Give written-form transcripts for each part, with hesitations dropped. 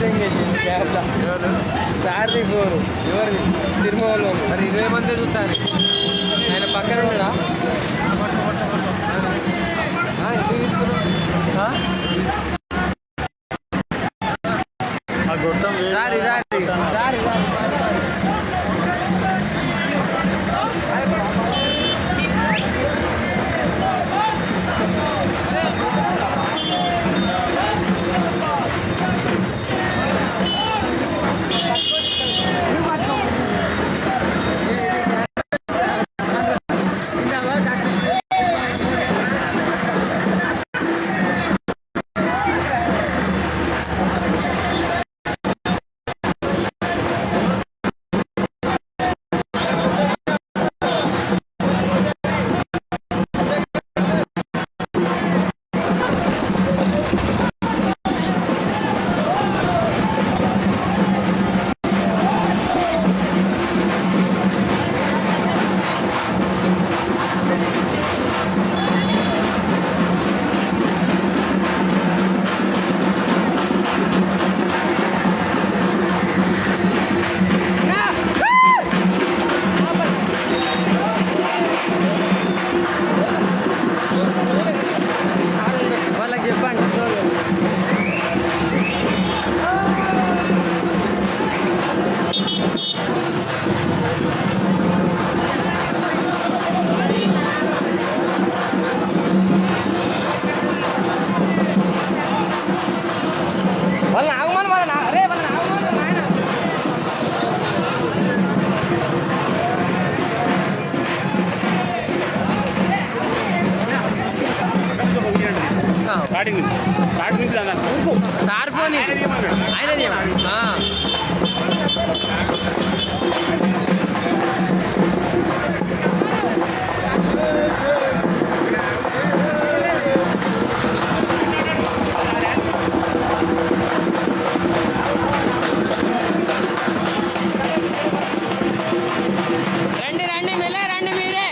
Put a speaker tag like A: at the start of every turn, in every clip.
A: Shooting చేసింది క్యాబ్లో. సార్ది four ఎవరిది తిరుమలలో మరి 20 మంది చూస్తారు. ఆయన పక్కన ఉన్నాడా? ఎందుకు తీసుకున్నా? రారి రారి రారి రారి సార్ ఫోన్ ఆయనది. రండి రండి మెల్లే రండి మీరే.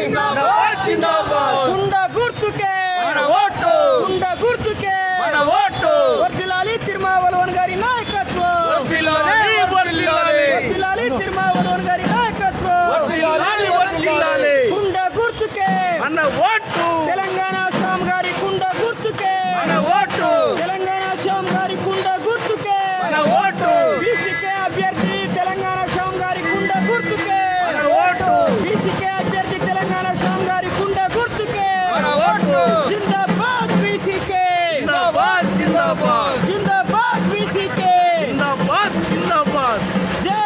B: జిందాబాద్ జిందాబాద్
A: కుండ గుర్తుకే
B: మన ఓటు
A: కుండ గుర్తుకే
B: మన ఓటు
A: వర్ధిల్లాలి తిరుమావలవన్ గారి నాయకత్వం
B: వర్ధిల్లాలి వర్ధిల్లాలి
A: వర్ధిల్లాలి తిరుమావలవన్ గారి నాయకత్వం
B: వర్ధిల్లాలి వర్ధిల్లాలి
A: కుండ గుర్తుకే
B: మన ఓటు
A: తెలంగాణ శ్యామ్ గారి కుండ గుర్తుకే
B: మన ఓటు
A: తెలంగాణ శ్యామ్ గారి కుండ గుర్తుకే
B: మన ఓటు
A: బీసీకే అభ్యర్థి తెలంగాణ శ్యామ్ గారి కుండ గుర్తుకే
B: మన ఓటు
A: బీసీకే అభ్యర్థి తెలంగాణ శ్యామ్ గారి కుండ గుర్తుకే
B: మన ఓటు
A: జిందాబాద్ బీసీకే
B: జిందాబాద్ జిందాబాద్
A: జిందాబాద్ బీసీకే
B: జిందాబాద్ జిందాబాద్
A: జై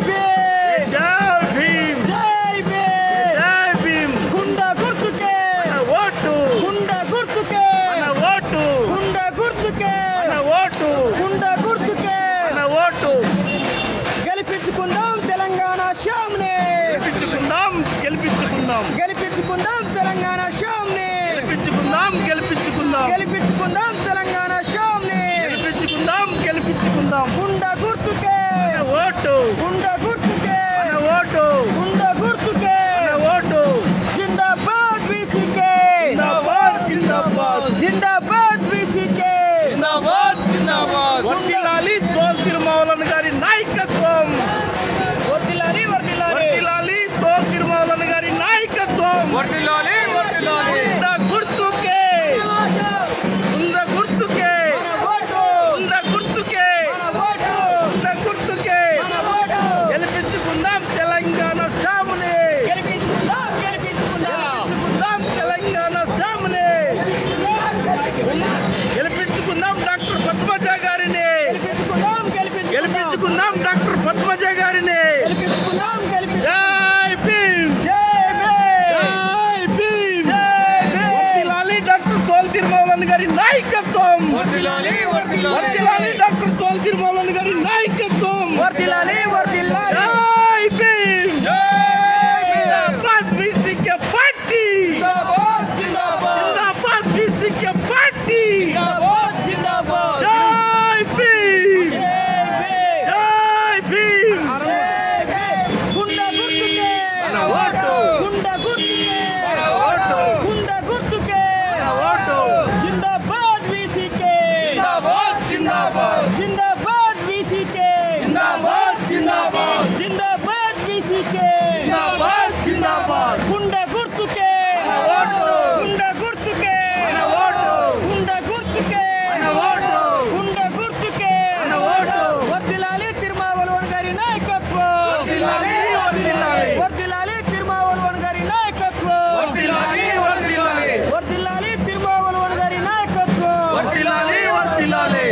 A: భీమ్
B: జై భీమ్
A: జై భీమ్
B: జై భీమ్
A: కుండ గుర్తుకే
B: మన ఓటు
A: కుండ గుర్తుకే
B: మన ఓటు
A: కుండ గుర్తుకే
B: మన ఓటు
A: కుండ గుర్తుకే
B: మన ఓటు
A: గెలిపించుకుందాం తెలంగాణ శ్యామ్ని
B: గెలిపించుకుందాం గెలిపించుకుందాం
A: గెలిపించుకుందాం తెలంగాణ శ్యామ్ని
B: గెలిపించుకుందాం గెలిపించుకుందాం
A: గెలిపించుకుందాం తెలంగాణ శ్యామ్ని
B: గెలిపించుకుందాం గెలిపించుకుందాం
A: కుండ గుర్తుకే
B: మన ఓటు
A: కుండ గుర్తుకే
B: మన ఓటు
A: కుండ గుర్తుకే
B: మన ఓటు
A: జిందాబాద్ బీసీకే
B: జిందాబాద్ జిందాబాద్
A: జిందాబాద్ బీసీకే
B: జిందాబాద్ జిందాబాద్ వర్ధిల్లాలి తోల్ తిరుమావలన్ గారి నాయకత్వం
A: వర్ధిల్లాలి వర్ధిల్లాలి
B: వర్ధిల్లాలి తోల్ తిరుమావలన్ గారి నాయకత్వం
A: వర్ధిల్లాలి వర్ధిల్లాలి
B: కుండ గుర్తుకే కుండ గుర్తుకే కుండ గుర్తుకే కుండ గుర్తుకే గెలిపించుకుందాం తెలంగాణ శ్యాముని
A: గెలిపించుకుందాం
B: గెలిపించుకుందాం తెలంగాణ శ్యాముని గెలిపించుకుందాం డాక్టర్ పద్మజ గారిని గెలిపించుకుందాం డాక్టర్ పద్మజ గారిని
A: గెలిపించుకుందాం
B: జై భీమ్
A: జై భీమ్
B: జై భీమ్ వర్ధిల్లాలి డాక్టర్ తోల్ తిరుమావలన్ గారి నాయకత్వం
A: వర్ధిల్లాలి
B: వర్ధిల్లాలి డాక్టర్ తోల్ తిరుమావలన్ గారి నాయకత్వం
A: వర్ధిల్లాలి వర్ధిల్లాలి
B: జై భీమ్
A: జై
B: జిందాబాద్ బీసీకే పార్టీ
A: జిందాబాద్ జిందాబాద్
B: జిందాబాద్ బీసీకే పార్టీ
A: జిందాబాద్ జిందాబాద్
B: జై భీమ్
A: జై భీమ్
B: జై భీమ్
A: కుండ గుర్తుకే
B: మన ఓటు
A: కుండ గుర్తుకే
B: మన ఓటు
A: కుండ గుర్తుకే
B: మన ఓటు
A: జిందాబాద్ బీసీకే
B: జిందాబాద్ జిందాబాద్
A: జిందాబాద్ బీసీకే
B: జిందాబాద్ జిందాబాద్
A: జిందాబాద్ బీసీకే
B: జిందాబాద్ జిందాబాద్
A: కుండ గుర్తుకే
B: మన ఓటు
A: కుండ గుర్తుకే
B: మన ఓటు
A: కుండ గుర్తుకే
B: మన ఓటు
A: కుండ గుర్తుకే
B: మన ఓటు
A: వర్ధిల్లాలి తిరుమావలవన్ గారి నాయకత్వం
B: వర్ధిల్లాలి వర్ధిల్లాలి
A: వర్ధిల్లాలి తిరుమావలవన్ గారి నాయకత్వం
B: వర్ధిల్లాలి వర్ధిల్లాలి
A: వర్ధిల్లాలి తిరుమావలవన్ గారి నాయకత్వం
B: వర్ధిల్లాలి వర్ధిల్లాలి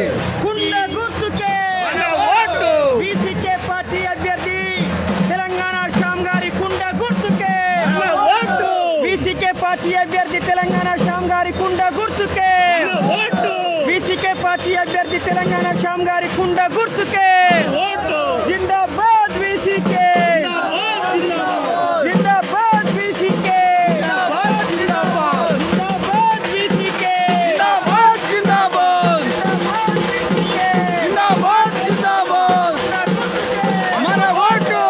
A: కుండ గుర్తుకే
B: మన ఓటు
A: బీసీకే పార్టీ అభ్యర్థి తెలంగాణ శ్యామ్ గారి కుండ గుర్తుకే
B: మన ఓటు
A: బీసీకే పార్టీ అభ్యర్థి తెలంగాణ శ్యామ్ గారి కుండ గుర్తుకే
B: మన ఓటు
A: బీసీకే పార్టీ అభ్యర్థి తెలంగాణ శ్యామ్ గారి కుండ గుర్తుకే
B: ఓటు
A: జిందాబాద్ బీసీకే
B: జిందాబాద్ జిందాబాద్
A: జిందాబాద్ బీసీకే
B: జిందాబాద్ జిందాబాద్
A: జిందాబాద్ బీసీకే
B: జిందాబాద్ జిందాబాద్
A: జిందాబాద్ బీసీకే
B: జిందాబాద్ జిందాబాద్ మన ఓటు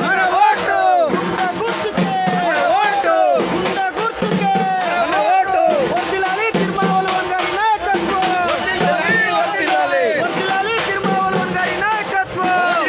B: మన ఓటు
A: కుండ గుర్తుకే
B: మన ఓటు
A: కుండ గుర్తుకే
B: మన ఓటు
A: వర్ధిల్లాలి తిరుమావలవన్ గారి నాయకత్వం
B: వర్ధిల్లాలి వర్ధిల్లాలి
A: వర్ధిల్లాలి తిరుమావలవన్ గారి నాయకత్వం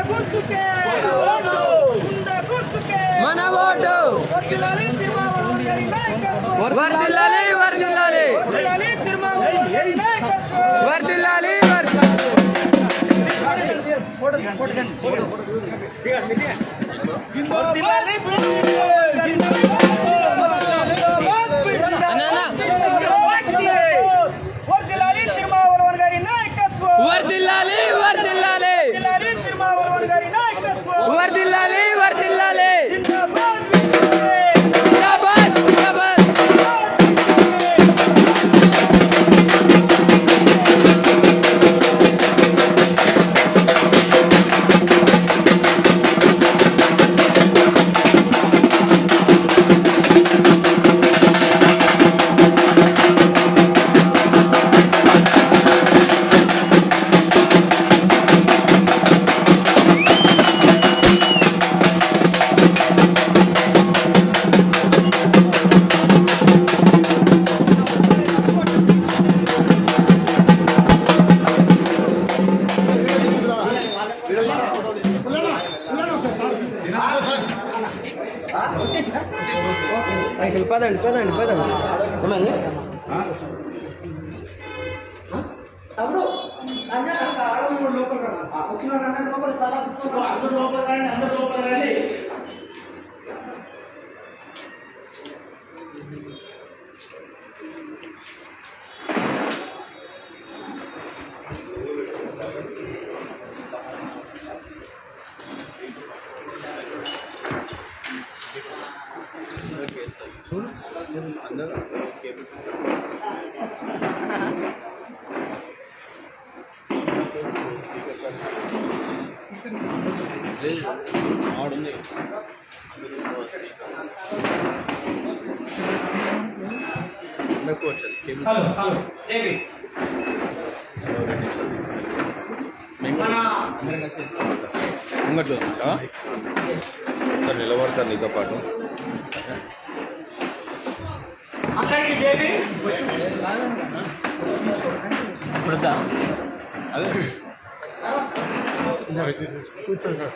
B: గుర్తుకే
A: మన ఓటు
B: వర్ధిల్లాలి తిరుమావళవన్ గారి నాయకత్వం
A: వర్ధిల్లాలి వర్ధిల్లాలి
B: వర్ధిల్లాలి తిరుమావళవన్ గారి నాయకత్వం
A: వర్ధిల్లాలి
B: వర్ధిల్లాలి వర్ధిల్లాలి తిరుమావళవన్ గారి నాయకత్వం
A: వర్ధిల్లాలి వర్ధిల్లాలి
B: వర్ధిల్లాలి తిరుమావళవన్ గారి నాయకత్వం
A: వర్ధిల్లాలి వర్ధిల్లాలి
B: జిందాబాద్
A: జిందాబాద్ జిందాబాద్ పదండి పదండి పదండి ఏమండి
C: ముంగట్లో సార్ నిలబడతారు నీతో పాటు
B: అందరికీ జేబీ
C: అదే
A: కూర్చోండి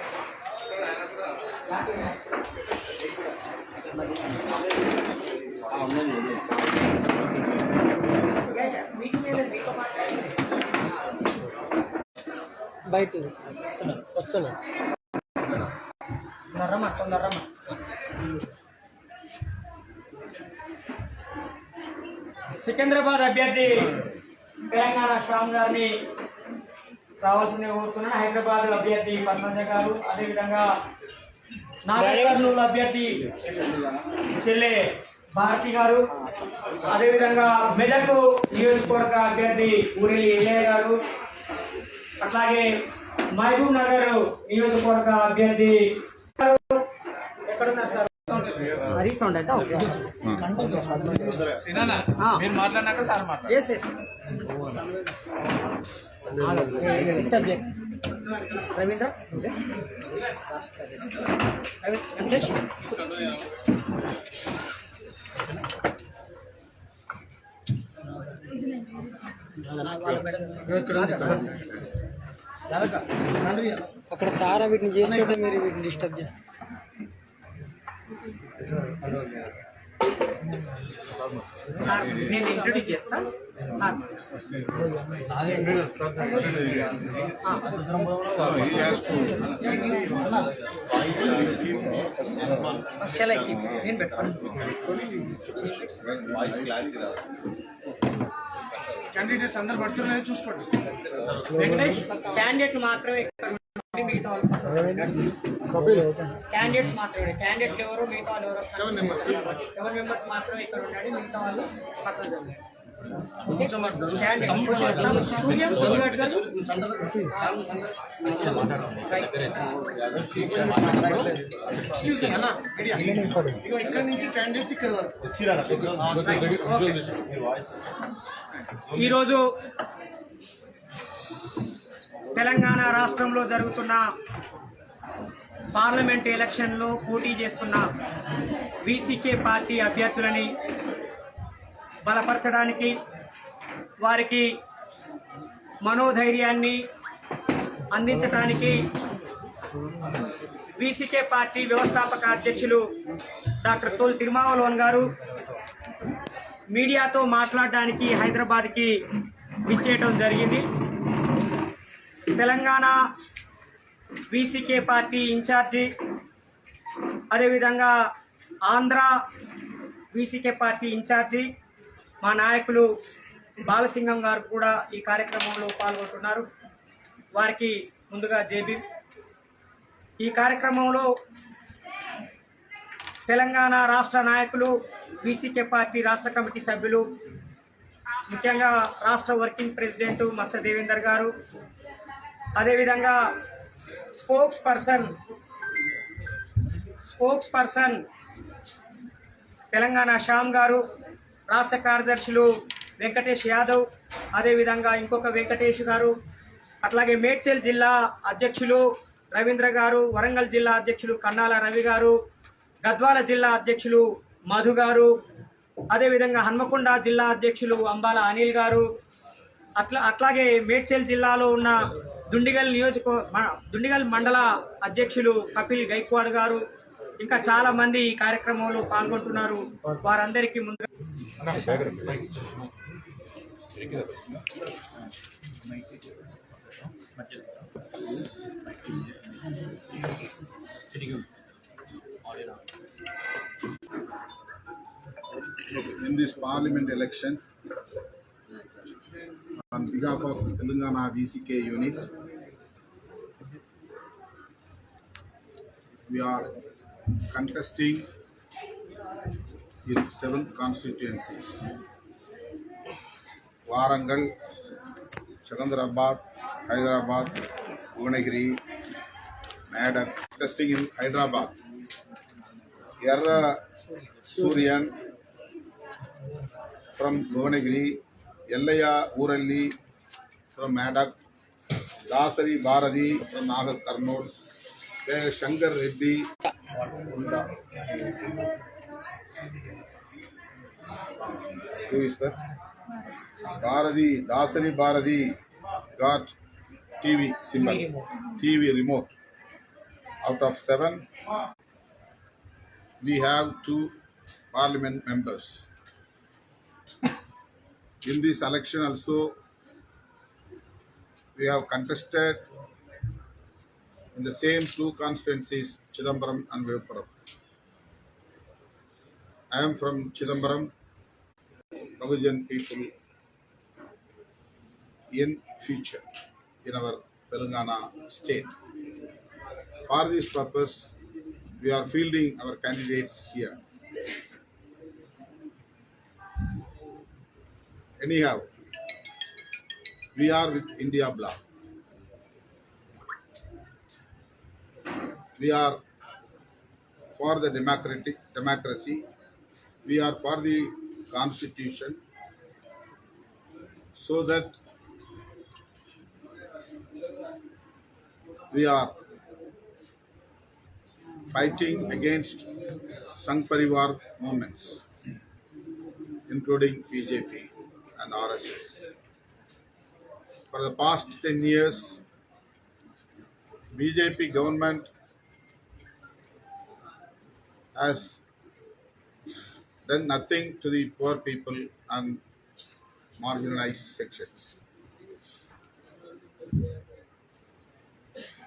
A: బయట వస్తున్నా
B: తొందరమ్మా సికింద్రాబాద్ అభ్యర్థి తెలంగాణ శ్యామ్ గారిని రావాల్సింది కోరుతున్నాను. హైదరాబాద్ అభ్యర్థి పద్మజ గారు, అదేవిధంగా నాగర్ కర్నూలు అభ్యర్థి చెల్లె భారతి గారు, అదేవిధంగా మెదక్ నియోజకవర్గ అభ్యర్థి ఊరెల్లి ఎల్లయ్య గారు, అట్లాగే మహబూబ్ నగర్ నియోజకవర్గ అభ్యర్థి ఎక్కడున్నారు సార్? రీసౌండ్ అంటే ఓకే.
C: మీరు మాట్లాడినాక సార్ మాట్లాడారు.
B: Yes, yes. Disturb check. Ravindra? Okay. Antesh? అక్కడ సారా వీటిని చేస్తుంటే మీరు వీటిని డిస్టర్బ్ చేస్తారు. నేను ఇంట్రొడ్యూస్ చేస్తా సార్. నేను పెట్టాను
C: క్యాండిడేట్స్ అందరు పడుతున్నాయో చూసుకోండి.
B: వెంకటేష్ క్యాండిడేట్లు మాత్రమే మిగతా క్యాండిడేట్స్ మాత్రమే, క్యాండిడేట్లు ఎవరు మిగతా వాళ్ళు ఎవరు 7 మెంబర్స్ మాత్రమే ఇక్కడ ఉండండి, మిగతా వాళ్ళు పక్కన జరగండి.
C: ఇక్కడ నుంచి క్యాండిడేట్స్ ఇక్కడ వరకు
B: ఈరోజు తెలంగాణ రాష్ట్రంలో జరుగుతున్న పార్లమెంట్ ఎలక్షన్లో పోటీ చేస్తున్న వీసీకే పార్టీ అభ్యర్థులని బలపరచడానికి, వారికి మనోధైర్యాన్ని అందించడానికి వీసీకే పార్టీ వ్యవస్థాపక అధ్యక్షులు డాక్టర్ తోల్ తిరుమావలోన్ గారు మీడియాతో మాట్లాడడానికి హైదరాబాద్కి విచ్చేయటం జరిగింది. తెలంగాణ వీసీకే పార్టీ ఇన్ఛార్జి, అదేవిధంగా ఆంధ్ర వీసీకే పార్టీ ఇన్ఛార్జి మా నాయకులు బాలసింగం గారు కూడా ఈ కార్యక్రమంలో పాల్గొంటున్నారు. వారికి ముందుగా జేబీ. ఈ కార్యక్రమంలో తెలంగాణ రాష్ట్ర నాయకులు, వీసీకే పార్టీ రాష్ట్ర కమిటీ సభ్యులు, ముఖ్యంగా రాష్ట్ర వర్కింగ్ ప్రెసిడెంట్ మత్స దేవేందర్ గారు, అదేవిధంగా స్పోక్స్ పర్సన్ తెలంగాణ శ్యామ్ గారు, రాష్ట్ర కార్యదర్శులు వెంకటేష్ యాదవ్, అదేవిధంగా ఇంకొక వెంకటేష్ గారు, అట్లాగే మేడ్చల్ జిల్లా అధ్యక్షులు రవీంద్ర గారు, వరంగల్ జిల్లా అధ్యక్షులు కన్నాల రవి గారు, గద్వాల జిల్లా అధ్యక్షులు మధు గారు, అదేవిధంగా హన్మకొండ జిల్లా అధ్యక్షులు అంబాల అనిల్ గారు, అట్లాగే మేడ్చల్ జిల్లాలో ఉన్న దుండిగల్ మండల అధ్యక్షులు కపిల్ గైక్వాడ్ గారు, ఇంకా చాలా మంది ఈ కార్యక్రమంలో పాల్గొంటున్నారు. వారందరికీ ముందుగా
D: in this parliament election on behalf of Telangana VCK unit, we are contesting in 7 constituencies: Warangal, Secunderabad, Hyderabad, Bhuvanagiri, Medak. Contesting in Hyderabad, Yerra Suryan from Bhuvanagiri, Yellaya Uralli from Medak, Dasari Bharati from Nagar Karnool, Shankar Reddy. Who is that? Bharati, Dasari Bharati got TV symbol, TV remote. Out of 7, we have 2 parliament members. In this election also, we have contested in the same 2 constituencies, Chidambaram and Vilupuram. I am from Chidambaram, Bahujan people in future in our Telangana state. For this purpose, we are fielding our candidates here. Anyhow, we are with India Bloc. We are for the democracy. We are for the constitution, so that we are fighting against Sangh Parivar movements, including BJP and RSS. For the past 10 years, BJP government has done nothing to the poor people and marginalized sections.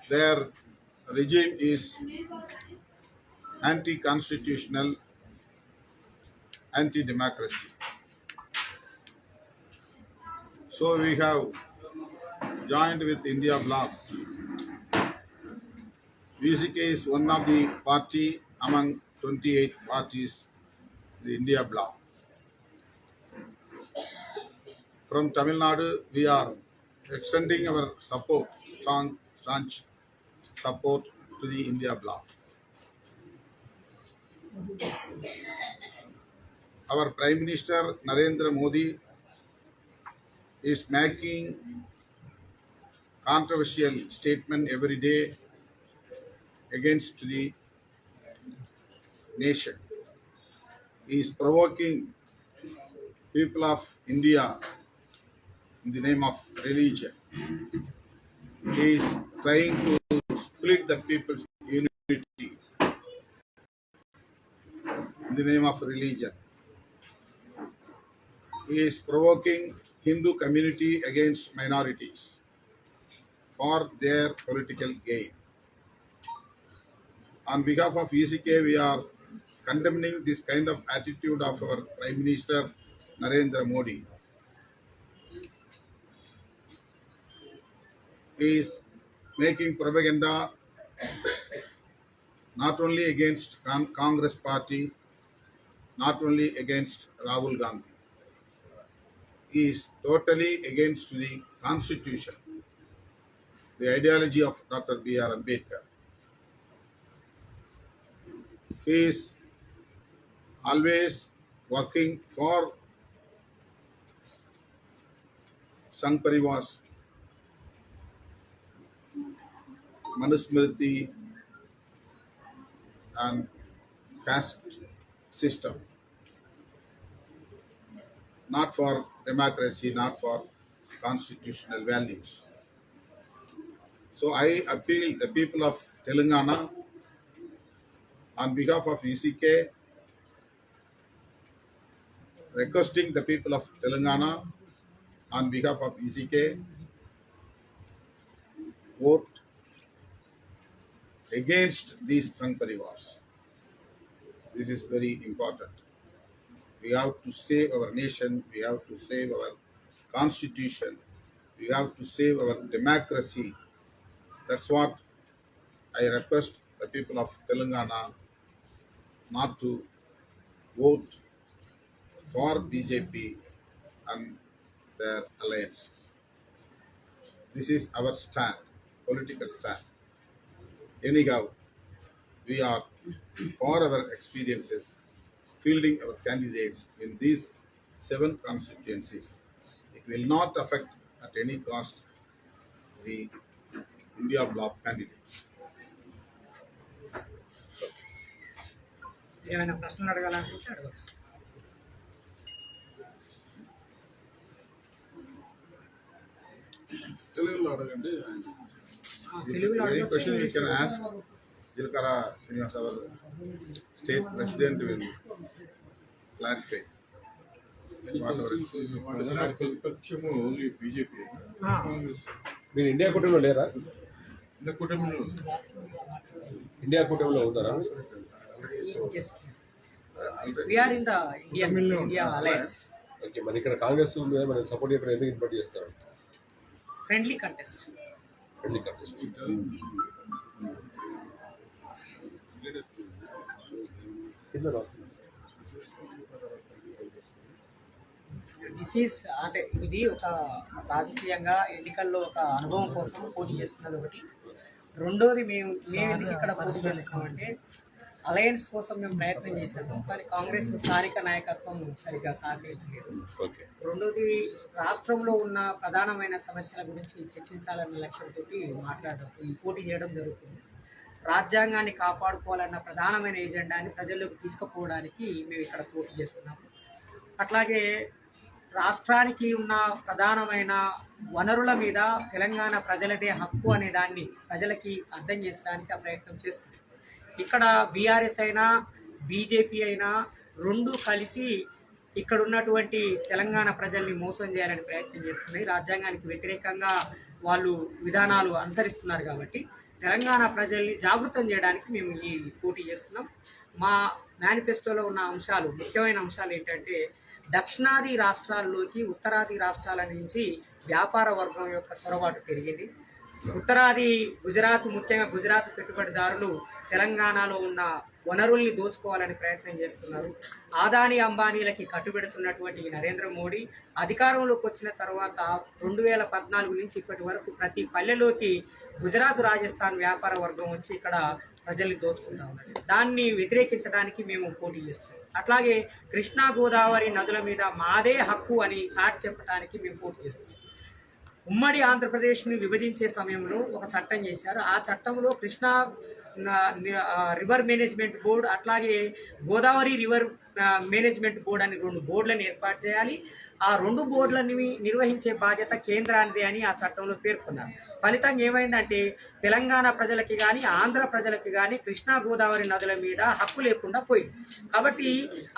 D: Their regime is anti-constitutional, anti-democracy. So we have joined with India Bloc. VCK is one of the party among 28 parties, the India Bloc. From Tamil Nadu, we are extending our support, strong support to the India Bloc. Our Prime Minister Narendra Modi is making controversial statement every day against the nation. He is provoking people of India in the name of religion. He is trying to split split the people's unity in the name of religion. He is provoking Hindu community against minorities for their political gain. On behalf of ECK, we are condemning this kind of attitude of our Prime Minister Narendra Modi. He is making propaganda not only against Congress party, not only against Rahul Gandhi. He is totally against the constitution, the ideology of Dr. B.R. Ambedkar. He is always working for Sangh Parivars, Manusmriti and caste system, not for democracy, not for constitutional values. So I appeal the people of Telangana on behalf of ECK, requesting the people of Telangana on behalf of ECK, vote against these Sangh Parivars. This is very important. We have to save our nation, we have to save our constitution, we have to save our democracy. That's what I request the people of Telangana not to vote for BJP and their alliances. This is our stand, political stand. Anyhow, we are, for our experiences, fielding our candidates in these 7 constituencies. It will not affect at any cost the India bloc candidates.
B: ఏమైనా ప్రశ్నలు అడగాలనుకుంటే అడగచ్చు.
D: తెలుగులో అడగండి.
B: తెలుగులో
D: Any
B: అడగచ్చు.
D: question you can ask. Jilkara Srinivas, our state president, will clarify.
E: ప్రతిపక్షము only BJP
A: మీరు India కూటమిలో లేరా?
E: కూటమిలో
A: ఇండియా కూటమిలో ఉన్నారా?
B: We are in the India alliance.
A: Okay, మరి ఇక్కడ కాంగ్రెస్ ఉంది కదా, మరి సపోర్ట్ చేయడం ఎందుకు ఇన్వైట్ చేస్తారు?
B: Friendly contest.
A: Friendly contest. కింద రాస్తుంది.
B: దిస్ ఈస్ అంటే ఇది ఒక రాజకీయంగా ఎన్నికల్లో ఒక అనుభవం కోసం పోటీ చేస్తున్నది ఒకటి. రెండోది మేము ఎందుకు ఇక్కడ పోటీ చేస్తున్నామంటే అలయన్స్ కోసం మేము ప్రయత్నం చేశాము, కానీ కాంగ్రెస్ స్థానిక నాయకత్వం సరిగ్గా సహకరించలేదు.
A: ఓకే,
B: రెండోది రాష్ట్రంలో ఉన్న ప్రధానమైన సమస్యల గురించి చర్చించాలన్న లక్ష్యంతో మాట్లాడడం ఈ పోటీ చేయడం జరుగుతుంది. రాజ్యాంగాన్ని కాపాడుకోవాలన్న ప్రధానమైన ఎజెండాని ప్రజల్లోకి తీసుకుపోవడానికి మేము ఇక్కడ పోటీ చేస్తున్నాము. అట్లాగే రాష్ట్రానికి ఉన్న ప్రధానమైన వనరుల మీద తెలంగాణ ప్రజలదే హక్కు అనే దాన్ని ప్రజలకి అర్థం చేయించడానికి ఆ ప్రయత్నం చేస్తుంది. ఇక్కడ బీఆర్ఎస్ అయినా బీజేపీ అయినా రెండు కలిసి ఇక్కడ ఉన్నటువంటి తెలంగాణ ప్రజల్ని మోసం చేయాలని ప్రయత్నం చేస్తున్నాయి. రాజ్యాంగానికి వ్యతిరేకంగా వాళ్ళు విధానాలు అనుసరిస్తున్నారు కాబట్టి తెలంగాణ ప్రజల్ని జాగృతం చేయడానికి మేము ఈ పోటీ చేస్తున్నాం. మా మేనిఫెస్టోలో ఉన్న అంశాలు, ముఖ్యమైన అంశాలు ఏంటంటే దక్షిణాది రాష్ట్రాల్లోకి ఉత్తరాది రాష్ట్రాల నుంచి వ్యాపార వర్గం యొక్క చొరబాటు పెరిగింది. ఉత్తరాది గుజరాత్, ముఖ్యంగా గుజరాత్ పెట్టుబడిదారులు తెలంగాణలో ఉన్న వనరుల్ని దోచుకోవాలని ప్రయత్నం చేస్తున్నారు. ఆదాని అంబానీలకి కట్టుబెడుతున్నటువంటి నరేంద్ర మోడీ అధికారంలోకి వచ్చిన తర్వాత 2014 నుంచి ఇప్పటి వరకు ప్రతి పల్లెలోకి గుజరాత్, రాజస్థాన్ వ్యాపార వర్గం వచ్చి ఇక్కడ ప్రజల్ని దోచుకుంటా ఉన్నారు. దాన్ని వ్యతిరేకించడానికి మేము పోటీ చేస్తున్నాం. అట్లాగే కృష్ణా, గోదావరి నదుల మీద మాదే హక్కు అని చాటి చెప్పడానికి మేము పోటీ చేస్తున్నాం. ఉమ్మడి ఆంధ్రప్రదేశ్ని విభజించే సమయంలో ఒక చట్టం చేశారు. ఆ చట్టంలో కృష్ణా రివర్ మేనేజ్మెంట్ బోర్డు, అట్లాగే గోదావరి రివర్ మేనేజ్మెంట్ బోర్డు అని 2 బోర్డులను ఏర్పాటు చేయాలి. ఆ 2 బోర్డులని నిర్వహించే బాధ్యత కేంద్రానిదే అని ఆ చట్టంలో పేర్కొన్నారు. ఫలితంగా ఏమైందంటే తెలంగాణ ప్రజలకి కానీ ఆంధ్ర ప్రజలకి కానీ కృష్ణా గోదావరి నదుల మీద హక్కు లేకుండా పోయింది. కాబట్టి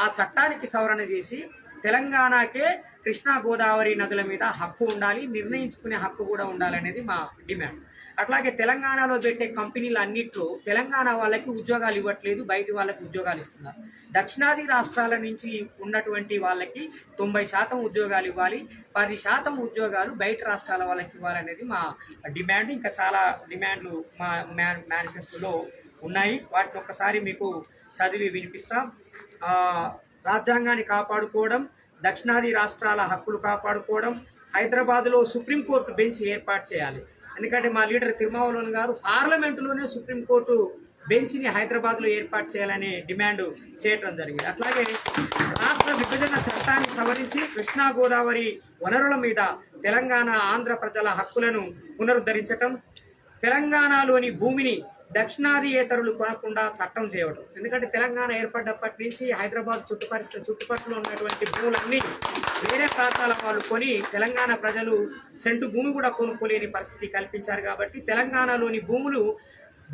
B: ఆ చట్టానికి సవరణ చేసి తెలంగాణకే కృష్ణా గోదావరి నదుల మీద హక్కు ఉండాలి, నిర్ణయించుకునే హక్కు కూడా ఉండాలనేది మా డిమాండ్. అట్లాగే తెలంగాణలో పెట్టే కంపెనీలు అన్నిట్లో తెలంగాణ వాళ్ళకి ఉద్యోగాలు ఇవ్వట్లేదు, బయటి వాళ్ళకి ఉద్యోగాలు ఇస్తున్నారు. దక్షిణాది రాష్ట్రాల నుంచి ఉన్నటువంటి వాళ్ళకి 90% ఉద్యోగాలు ఇవ్వాలి, 10% ఉద్యోగాలు బయట రాష్ట్రాల వాళ్ళకి ఇవ్వాలనేది మా డిమాండ్. ఇంకా చాలా డిమాండ్లు మా మేనిఫెస్టోలో ఉన్నాయి. వాటిని ఒక్కసారి మీకు చదివి వినిపిస్తాం. రాజ్యాంగాన్ని కాపాడుకోవడం, దక్షిణాది రాష్ట్రాల హక్కులు కాపాడుకోవడం, హైదరాబాద్లో సుప్రీంకోర్టు బెంచ్ ఏర్పాటు చేయాలి. ఎందుకంటే మా లీడర్ తిరుమావలోన్ గారు పార్లమెంటులోనే సుప్రీంకోర్టు బెంచ్ని హైదరాబాద్లో ఏర్పాటు చేయాలనే డిమాండ్ చేయటం జరిగింది. అట్లాగే రాష్ట్ర విభజన చట్టాన్ని సవరించి కృష్ణా గోదావరి వనరుల మీద తెలంగాణ ఆంధ్ర ప్రజల హక్కులను పునరుద్ధరించటం, తెలంగాణలోని భూమిని దక్షిణాదియేతరులు కొనకుండా చట్టం చేయడం. ఎందుకంటే తెలంగాణ ఏర్పడ్డప్పటి నుంచి హైదరాబాద్ చుట్టుపక్కల ఉన్నటువంటి భూములన్నీ వేరే ప్రాంతాల వాళ్ళు కొని తెలంగాణ ప్రజలు సెంటు భూమి కూడా కొనుక్కోలేని పరిస్థితి కల్పించారు. కాబట్టి తెలంగాణలోని భూములు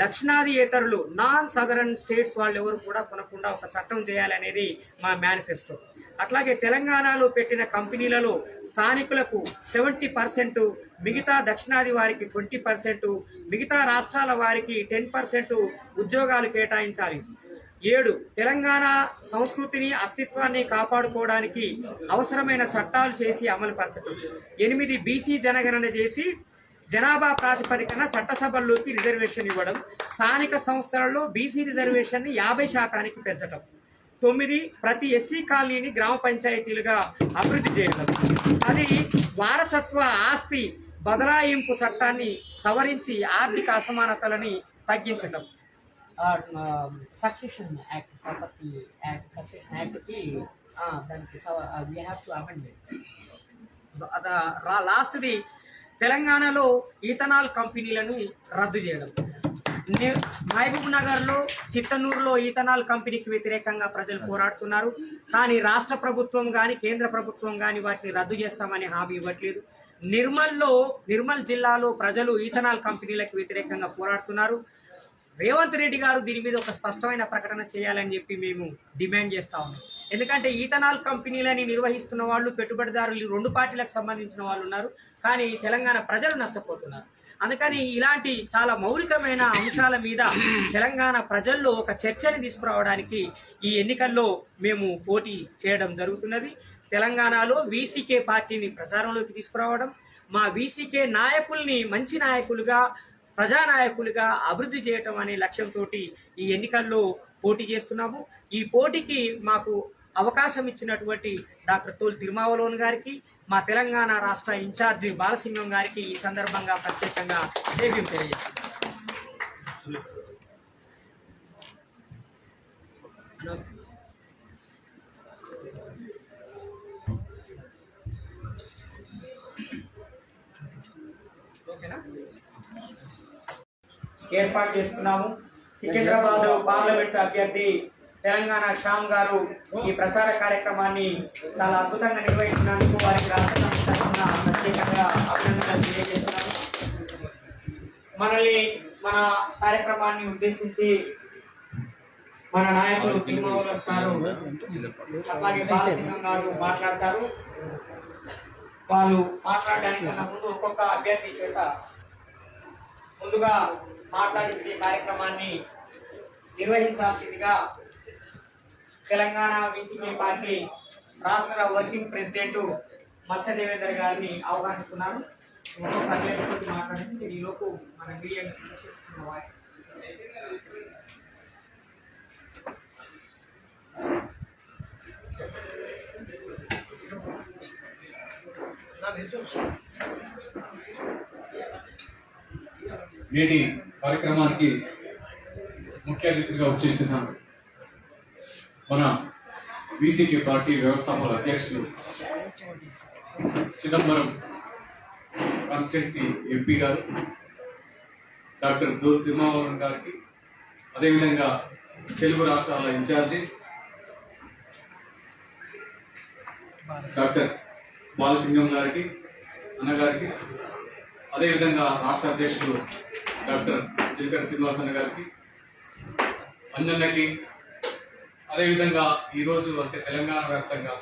B: దక్షిణాదియేతరులు నాన్ సదరన్ స్టేట్స్ వాళ్ళు ఎవరు కూడా కొనకుండా ఒక చట్టం చేయాలనేది మా మేనిఫెస్టో. అట్లాగే తెలంగాణలో పెట్టిన కంపెనీలలో స్థానికులకు 70%, మిగతా దక్షిణాది వారికి 20%, మిగతా రాష్ట్రాల వారికి 10% ఉద్యోగాలు కేటాయించాలి. 7 తెలంగాణ సంస్కృతిని అస్తిత్వాన్ని కాపాడుకోవడానికి అవసరమైన చట్టాలు చేసి అమలుపరచడం. 8 బీసీ జనగణన చేసి జనాభా ప్రాతిపదికన చట్టసభల్లోకి రిజర్వేషన్ ఇవ్వడం. స్థానిక సంస్థలలో బీసీ రిజర్వేషన్ని 50% పెంచడం. 9 ప్రతి ఎస్సీ కాలనీని గ్రామ పంచాయతీలుగా అభివృద్ధి చేయడం. 10 వారసత్వ ఆస్తి బదలాయింపు చట్టాన్ని సవరించి ఆర్థిక అసమానతలని తగ్గించడం. Succession act, property act, succession యాక్ట్కి దానికి వీ హ్యావ్ టు అమెండ్మెంట్. లాస్ట్ది తెలంగాణలో ఈథనాల్ కంపెనీలను రద్దు చేయడం. మహబూబ్ నగర్లో, చిత్తనూరులో ఈథనాల్ కంపెనీకి వ్యతిరేకంగా ప్రజలు పోరాడుతున్నారు. కానీ రాష్ట్ర ప్రభుత్వం కానీ కేంద్ర ప్రభుత్వం కానీ వాటిని రద్దు చేస్తామని హామీ ఇవ్వట్లేదు. నిర్మల్ జిల్లాలో ప్రజలు ఈథనాల్ కంపెనీలకు వ్యతిరేకంగా పోరాడుతున్నారు. రేవంత్ రెడ్డి గారు దీని మీద ఒక స్పష్టమైన ప్రకటన చేయాలని చెప్పి మేము డిమాండ్ చేస్తా ఉన్నాం. ఎందుకంటే ఈథనాల్ కంపెనీలని నిర్వహిస్తున్న వాళ్ళు, పెట్టుబడిదారులు 2 పార్టీలకు సంబంధించిన వాళ్ళు ఉన్నారు. కానీ తెలంగాణ ప్రజలు నష్టపోతున్నారు. అందుకని ఇలాంటి చాలా మౌలికమైన అంశాల మీద తెలంగాణ ప్రజల్లో ఒక చర్చని తీసుకురావడానికి ఈ ఎన్నికల్లో మేము పోటీ చేయడం జరుగుతున్నది. తెలంగాణలో వీసీకే పార్టీని ప్రచారంలోకి తీసుకురావడం, మా వీసీకే నాయకుల్ని మంచి నాయకులుగా, ప్రజానాయకులుగా అభివృద్ధి చేయటం అనే లక్ష్యంతో ఈ ఎన్నికల్లో పోటీ చేస్తున్నాము. ఈ పోటీకి మాకు అవకాశం ఇచ్చినటువంటి డాక్టర్ తోల్ తిరుమావలోన్ గారికి, మా తెలంగాణ రాష్ట్ర ఇన్ఛార్జి బాలసింగం గారికి ఈ సందర్భంగా ప్రత్యేకంగా జైభీం తెలియజేస్తున్నాం. ఏర్పాటు చేసుకున్నాము. సికింద్రాబాద్ పార్లమెంట్ అభ్యర్థి తెలంగాణ శ్యామ్ గారు ఈ ప్రచార కార్యక్రమాన్ని చాలా అద్భుతంగా నిర్వహించినందుకు వారికి రాష్ట్ర సమితి తరఫున ప్రత్యేకంగా అభినందనలు తెలియజేస్తున్నాము. మన కార్యక్రమాన్ని ఉద్దేశించి మన నాయకులు తిరుమల గారు అలాగే బాలసింగం గారు మాట్లాడతారు. వాళ్ళు మాట్లాడడానికి ముందు ఒక్కొక్క అభ్యర్థి చేత ముందుగా మాట్లాడించే కార్యక్రమాన్ని నిర్వహించాల్సిందిగా తెలంగాణ వీసీపీ పార్టీ రాష్ట్ర వర్కింగ్ ప్రెసిడెంట్ మత్స్య దేవేందర్ గారిని ఆహ్వానిస్తున్నాను. ఒక్కొక్క అభ్యర్థితో మాట్లాడించి ఈలోపు మన మీడియా వాయిస్
F: నేటి కార్యక్రమానికి ముఖ్య అతిథిగా వచ్చేసిన మన వీసీకే పార్టీ వ్యవస్థాపక అధ్యక్షులు చిదంబరం కాన్స్టిట్యున్సీ ఎంపీ గారు డాక్టర్ దోల్ తిరుమావలోన్ గారికి, అదేవిధంగా తెలుగు రాష్ట్రాల ఇన్ఛార్జి డాక్టర్ బాలసింగం గారికి, అన్నగారికి, అదేవిధంగా రాష్ట్ర అధ్యక్షుడు డాక్టర్ చిలకర శ్రీనివాసన్న గారికి, అంజన్నకి, అదేవిధంగా ఈరోజు అంటే తెలంగాణ వ్యాప్తంగా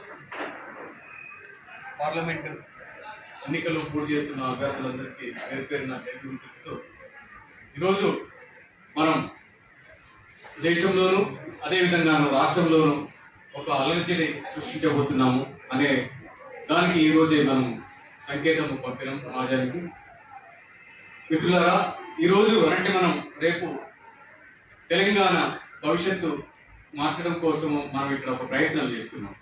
F: పార్లమెంటు ఎన్నికల్లో పోటీ చేస్తున్న అభ్యర్థులందరికీ పేరు పేరున చేతులతో ఈరోజు మనం దేశంలోనూ అదేవిధంగా రాష్ట్రంలోనూ ఒక అలర్జీని సృష్టించబోతున్నాము అనే దానికి ఈరోజే మనం సంకేతం పంపినాం సమాజానికి. మిత్రులారా, ఈరోజు అంటే మనం రేపు తెలంగాణ భవిష్యత్తు మార్చడం కోసము మనం ఇక్కడ ఒక ప్రయత్నం చేస్తున్నాం.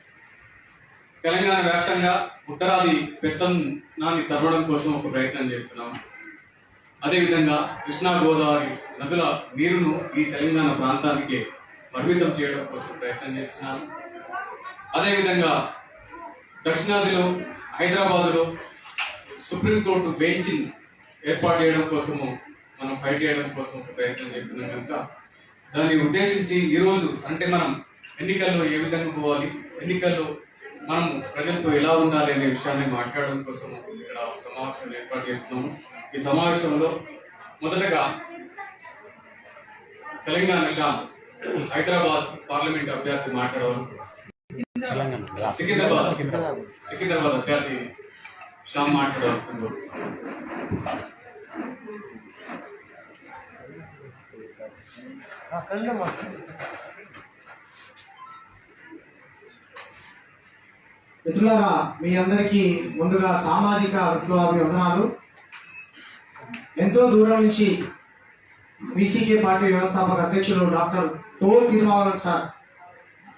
F: తెలంగాణ వ్యాప్తంగా ఉత్తరాది పెత్తనాన్ని తరవడం కోసం ఒక ప్రయత్నం చేస్తున్నాము. అదేవిధంగా కృష్ణా గోదావరి నదుల నీరును ఈ తెలంగాణ ప్రాంతానికి పరిమితం చేయడం కోసం ప్రయత్నం చేస్తున్నాము. అదేవిధంగా దక్షిణాదిలో హైదరాబాదులో సుప్రీంకోర్టు బెంచ్ ఏర్పాటు చేయడం కోసము మనం ఫైట్ చేయడం కోసం ఒక ప్రయత్నం చేస్తున్నాం కనుక దాన్ని ఉద్దేశించి ఈరోజు అంటే మనం ఎన్నికల్లో ఏ విధంగా పోవాలి, ఎన్నికల్లో మనం ప్రజలతో ఎలా ఉండాలి అనే విషయాన్ని మాట్లాడడం కోసం ఇక్కడ సమావేశం ఏర్పాటు చేస్తున్నాము. ఈ సమావేశంలో మొదటగా తెలంగాణ షామ్ హైదరాబాద్ పార్లమెంట్ అభ్యర్థి మాట్లాడవలసి, సికింద్రాబాద్ అభ్యర్థి షామ్ మాట్లాడవలసిందో.
G: మిత్రులారా, మీ అందరికీ ముందుగా సామాజిక విప్లవాభివందనాలు. ఎంతో దూరం నుంచి బీసీకే పార్టీ వ్యవస్థాపక అధ్యక్షులు డాక్టర్ తోల్ తిరుమావళవన్ సార్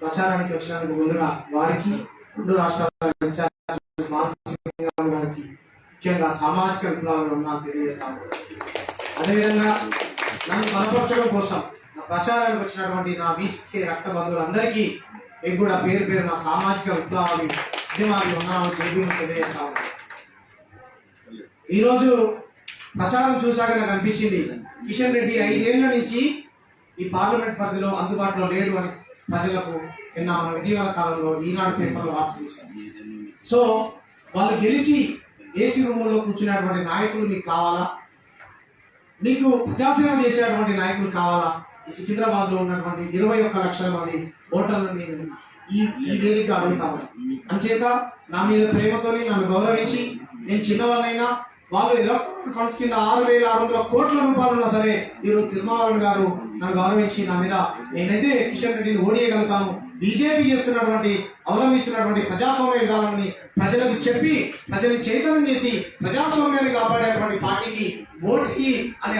G: ప్రచారానికి వచ్చినందుకు ముందుగా వారికి, రెండు రాష్ట్రాల ఇన్ఛార్జ్ మానసింగ్ గారికి ముఖ్యంగా సామాజిక విప్లవాభివందనాలు తెలియజేస్తాను. అదేవిధంగా నన్ను బలపరచడం కోసం నా ప్రచారానికి వచ్చినటువంటి నా బీసీకే రక్త బంధువులందరికీ మీకు కూడా పేరు పేరు నా సామాజిక విప్లవాలు ఉద్యమాలు తెలియజేస్తాను. ఈరోజు ప్రచారం చూశాక నాకు అనిపించింది, కిషన్ రెడ్డి 5 ఏళ్ల నుంచి ఈ పార్లమెంట్ పరిధిలో అందుబాటులో లేడు అని ప్రజలకు నిన్న మన ఇటీవల కాలంలో ఈనాడు పేపర్లో వార్త చూశాను. సో వాళ్ళు గెలిచి ఏసీ రూముల్లో కూర్చునేటువంటి నాయకులు మీకు కావాలా? మీకు ప్రజాసేవ చేసేటువంటి నాయకులు కావాలా? ఈ సికింద్రాబాద్ లో ఉన్నటువంటి 21 లక్షల మంది ఓటర్లను నేను ఈ వేదిక అడుగుతాను. అంచేత నా మీద ప్రేమతోని నన్ను గౌరవించి, నేను చిన్నవాళ్ళైనా వాళ్ళు ఎలక్ట్రల్ ఫండ్స్ కింద 6,600 కోట్ల రూపాయలు ఉన్నా సరే ఈరోజు తిరుమావళవన్ గారు నన్ను గౌరవించి నా మీద నేనైతే కిషన్ రెడ్డిని ఓడియగలుగుతాను, బీజేపీ చేస్తున్నటువంటి అవలంబిస్తున్నటువంటి ప్రజాస్వామ్య విధానాన్ని ప్రజలకు చెప్పి ప్రజల్ని చైతన్యం చేసి ప్రజాస్వామ్యాన్ని కాపాడేటువంటి పార్టీకి ఓటు అని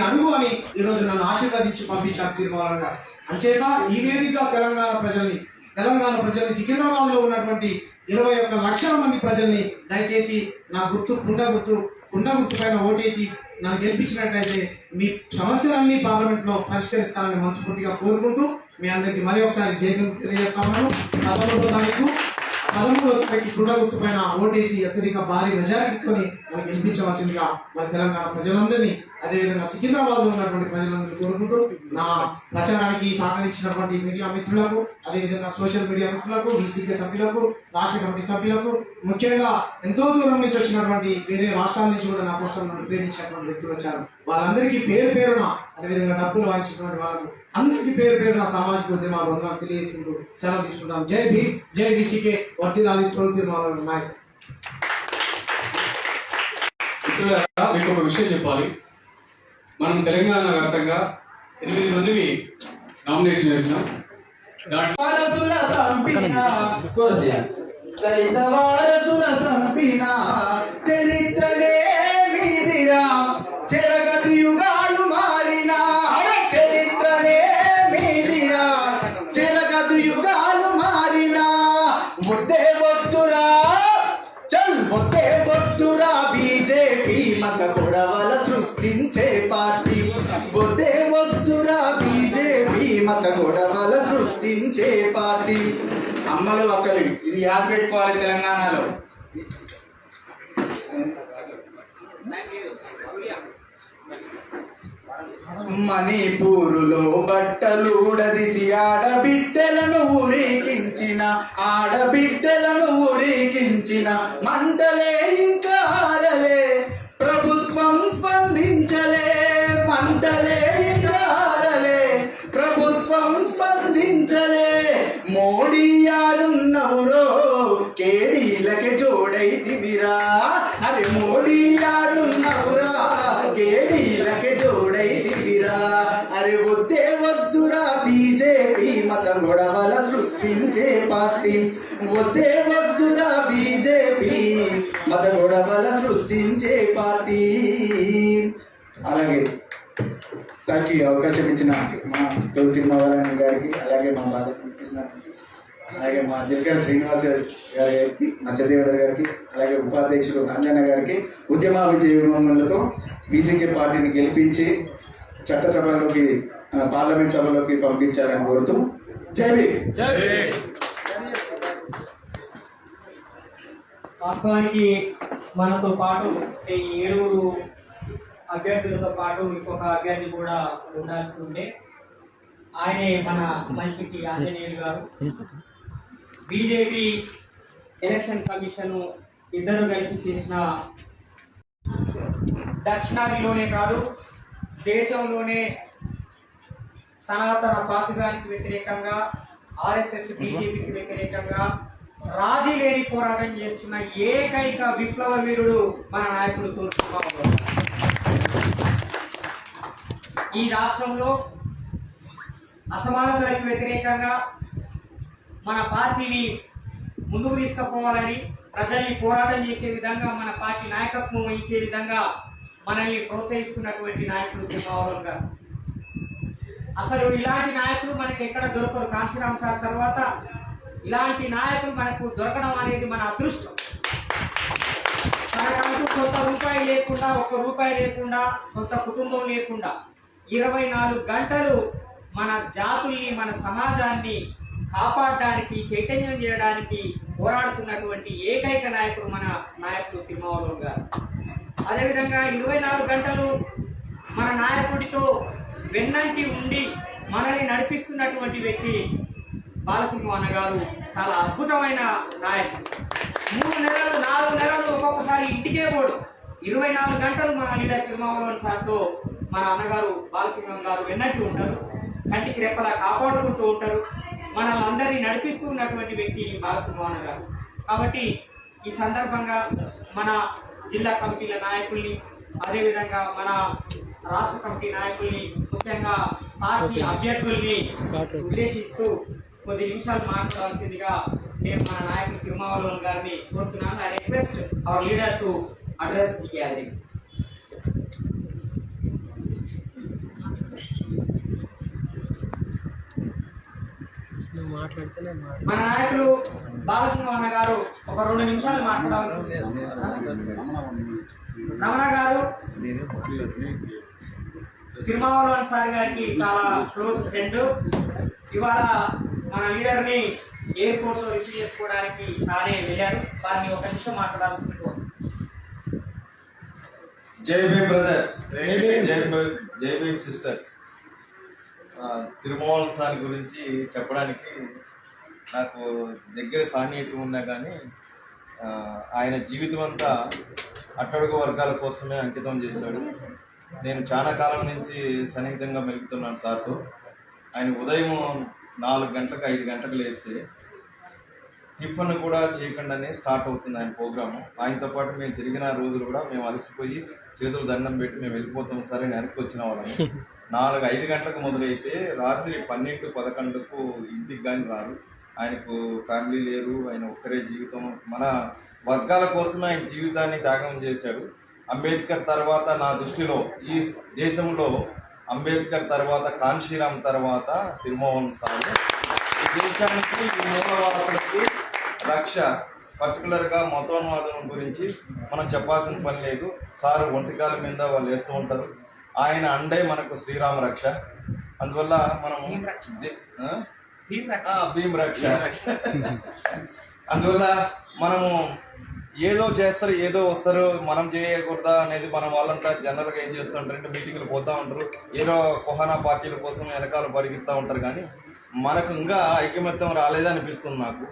G: అడుగు అని ఈరోజు నన్ను ఆశీర్వదించి పంపించారు తిరుమావళవన్ గారు. అంచేత ఈ వేదిక తెలంగాణ ప్రజల్ని సికింద్రాబాద్ లో ఉన్నటువంటి 21 లక్షల మంది ప్రజల్ని దయచేసి నా కుండ గుర్తు పైన ఓటేసి నన్ను గెలిపించినట్లయితే మీ సమస్యలన్నీ పార్లమెంట్ లో పరిష్కరిస్తానని మనస్ఫూర్తిగా కోరుకుంటూ మీ అందరికీ మరి ఒకసారి జైలు తెలియజేస్తాను. 13వ తారీఖు కుండ గుర్తు పైన ఓటేసి అత్యధిక భారీ మెజారిటీతో మనం గెలిపించవలసిందిగా మరి తెలంగాణ ప్రజలందరినీ, అదేవిధంగా సికింద్రాబాద్ లో ఉన్నటువంటి ప్రజలందరినీ కోరుకుంటూ నా ప్రచారానికి సహకరించినటువంటి మీడియా మిత్రులకు, అదేవిధంగా సోషల్ మీడియా మిత్రులకు, బీసీకే సభ్యులకు, రాష్ట్ర కమిటీ సభ్యులకు, ముఖ్యంగా ఎంతో దూరం నుంచి వచ్చినటువంటి వేరే రాష్ట్రాల నుంచి కూడా నా కోసం నన్ను ప్రేమించినటువంటి వ్యక్తులు వచ్చారు. వాళ్ళందరికీ పేరు పేరున, అదేవిధంగా డబ్బులు వాయించినటువంటి వాళ్ళకు అందరికీ పేరు పేరున సామాజిక ఉద్యమాల బంధాలు తెలియజేసుకుంటూ సెలవు తీసుకుంటాం. జై భీమ్, జై బీసీకే, వర్ధిల్లాలి తోల్ తిరుమావళవన్ నాయక్.
F: మీకు ఒక విషయం చెప్పాలి. మనం తెలంగాణ వ్యాప్తంగా 8 మందిని నామినేషన్ వేసినాం.
H: చరిత్రనే మీదిరా, చెరగతి యుగాలు మారినా చరిత్రనే మీదిరా, చెరగతి యుగాలు మారినా ముద్దే వద్దురా, ముద్దే వద్దురా బీజేపీ మత గొడవల సృష్టించే పార్టీ, ముద్దే వద్దురా బీజేపీ మత గొడవల సృష్టించే పార్టీ. అమ్మలు అక్కలు ఇది యాద పెట్టుకోవాలి తెలంగాణలో. మణిపూరులో బట్టలుడదిసి ఆడబిడ్డలను ఊరేగించిన మంటలే ఇంకా ఆరలే. ప్రభు కేడీలకే జోడైతివిరా అరే మోడీ యాడున్నవురా కేడీలకే జోడైతివిరా అరే వద్దే వద్దురా బీజేపీ మత గొడవల సృష్టించే పార్టీ వద్దే వద్దురా బీజేపీ మత గొడవల సృష్టించే పార్టీ. అలాగే థ్యాంక్ యూ అవకాశం ఇచ్చిన మా తొలి తిరుమల గారికి, అలాగే మా బాలకృష్ణ, అలాగే మా జిల్కర శ్రీనివాస్ గారికి, మా చదివేంద్ర గారికి, అలాగే ఉపాధ్యక్షుడు అంజన్న గారికి ఉద్యమ విజయములతో బీసీకే పార్టీని గెలిపించి చట్టసభలోకి పార్లమెంట్ సభలోకి పంపించారని కోరుతూ జై భీమ్.
B: వాస్తవానికి మనతో పాటు ఈ 7 అభ్యర్థులతో పాటు ఇంకొక అభ్యర్థి కూడా ఉండాల్సి ఉంటే ఆయనే మన మనిషికి ఆంజనేయులు గారు. బీజేపీ ఎలక్షన్ కమిషన్ ఇద్దరు కలిసి చేసిన దక్షిణాదిలోనే కాదు దేశంలోనే సనాతన ఫాసిజానికి వ్యతిరేకంగా, ఆర్ఎస్ఎస్ బీజేపీకి వ్యతిరేకంగా రాజీ లేని పోరాటం చేస్తున్న ఏకైక విప్లవ వీరుడు మన నాయకుడు తోడుకోవాలి. ఈ రాష్ట్రంలో అసమానతలకు వ్యతిరేకంగా మన పార్టీని ముందుకు తీసుకుపోవాలని, ప్రజల్ని పోరాటం చేసే విధంగా, మన పార్టీ నాయకత్వం వహించే విధంగా మనల్ని ప్రోత్సహిస్తున్నటువంటి నాయకుడు తిరుమావళవన్ గారు. అసలు ఇలాంటి నాయకులు మనకి ఎక్కడ దొరకరు. కాంశీరామ్ సార్ తర్వాత ఇలాంటి నాయకులు మనకు దొరకడం అనేది మన అదృష్టం. మనకంటూ సొంత రూపాయి లేకుండా, ఒక్క రూపాయి లేకుండా, సొంత కుటుంబం లేకుండా 24 గంటలు మన జాతుల్ని, మన సమాజాన్ని కాపాడడానికి, చైతన్యం చేయడానికి పోరాడుతున్నటువంటి ఏకైక నాయకుడు మన నాయకుడు తిరుమావళవన్ గారు. అదేవిధంగా 24 గంటలు మన నాయకుడితో వెన్నంటి ఉండి మనల్ని నడిపిస్తున్నటువంటి వ్యక్తి బాలసింహం అన్న గారు. చాలా అద్భుతమైన నాయకుడు. 3 నెలలు 4 నెలలు ఒక్కొక్కసారి ఇంటికే పోడు. 24 గంటలు మన లీడర్ తిరుమావళవన్ సార్తో మన అన్నగారు బాలసింహం గారు వెన్నట్టు ఉంటారు. కంటికి రెప్పలా కాపాడుకుంటూ ఉంటారు. మనల్ని అందరినీ నడిపిస్తూ ఉన్నటువంటి వ్యక్తి బాలసింహం అన్న గారు. కాబట్టి ఈ సందర్భంగా మన జిల్లా కమిటీల నాయకుల్ని, అదేవిధంగా మన రాష్ట్ర కమిటీ నాయకుల్ని, ముఖ్యంగా పార్టీ అభ్యర్థుల్ని ఉద్దేశిస్తూ కొద్ది నిమిషాలు మాట్లాడాల్సిందిగా నేను మన నాయకుడు తిరుమావళవన్ గారిని కోరుతున్నాను. I request our leader to address the gathering. మన నాయకులు బాలసింహం అన్న గారు ఒక 2 నిమిషాలు మాట్లాడాల్సింది. రమణ గారు తిరుమావళవన్ సార్ గారికి చాలా క్లోజ్ ఫ్రెండ్. ఇవాళ మన లీడర్ని ఎయిర్పోర్ట్ లో రిసీవ్ చేసుకోవడానికి తానే వెళ్ళారు. వారిని 1 నిమిషం మాట్లాడాల్సింది.
I: జై భీమ్ బ్రదర్స్, జై భీమ్ సిస్టర్స్. తిరుమావళవన్ సార్ గురించి చెప్పడానికి నాకు దగ్గర సాన్నిహిత్యం ఉన్నా కానీ ఆయన జీవితం అంతా అట్టడుగు వర్గాల కోసమే అంకితం చేశాడు. నేను చాలా కాలం నుంచి సన్నిహితంగా మెలుగుతున్నాను సార్తో. ఆయన ఉదయం 4 గంటలకు 5 గంటలకు లేస్తే టిఫిన్ కూడా చేయకుండానే స్టార్ట్ అవుతుంది ఆయన ప్రోగ్రాము. ఆయనతో పాటు మేము తిరిగిన రోజులు కూడా మేము అలసిపోయి చేతులు దండం పెట్టి మేము వెళ్ళిపోతాం సరే వెనక్కి వచ్చిన వాళ్ళము. 4-5 గంటలకు మొదలైతే రాత్రి 12-11కు ఇంటికి కానీ రారు. ఆయనకు ఫ్యామిలీ లేరు, ఆయన ఒక్కరే జీవితం. మన వర్గాల కోసమే ఆయన జీవితాన్ని త్యాగం చేశాడు. అంబేద్కర్ తర్వాత నా దృష్టిలో ఈ దేశంలో అంబేద్కర్ తర్వాత, కాంశీరామ్ తర్వాత తిరుమావళవన్ సార్. ఈ దేశానికి, ఈ మూలవాసులకి రక్ష. పర్టికులర్గా మతోన్మాదం గురించి మనం చెప్పాల్సిన పని లేదు. సార్ ఒంటికాల మీద వాళ్ళు వేస్తూ ఉంటారు. ఆయన అండే మనకు శ్రీరామ రక్ష. అందువల్ల మనము భీమ్ రక్ష. అందువల్ల మనము ఏదో చేస్తారు, ఏదో వస్తారు, మనం చేయకూడదా అనేది మనం వాళ్ళంతా జనరల్గా ఏం చేస్తూ ఉంటారంటే మీటింగ్లు పోతూ ఉంటారు, ఏదో కుహానా పార్టీల కోసం వెనకాల పరిగెత్తా ఉంటారు. కానీ మనకు ఇంకా ఐకమత్యం రాలేదనిపిస్తుంది నాకు.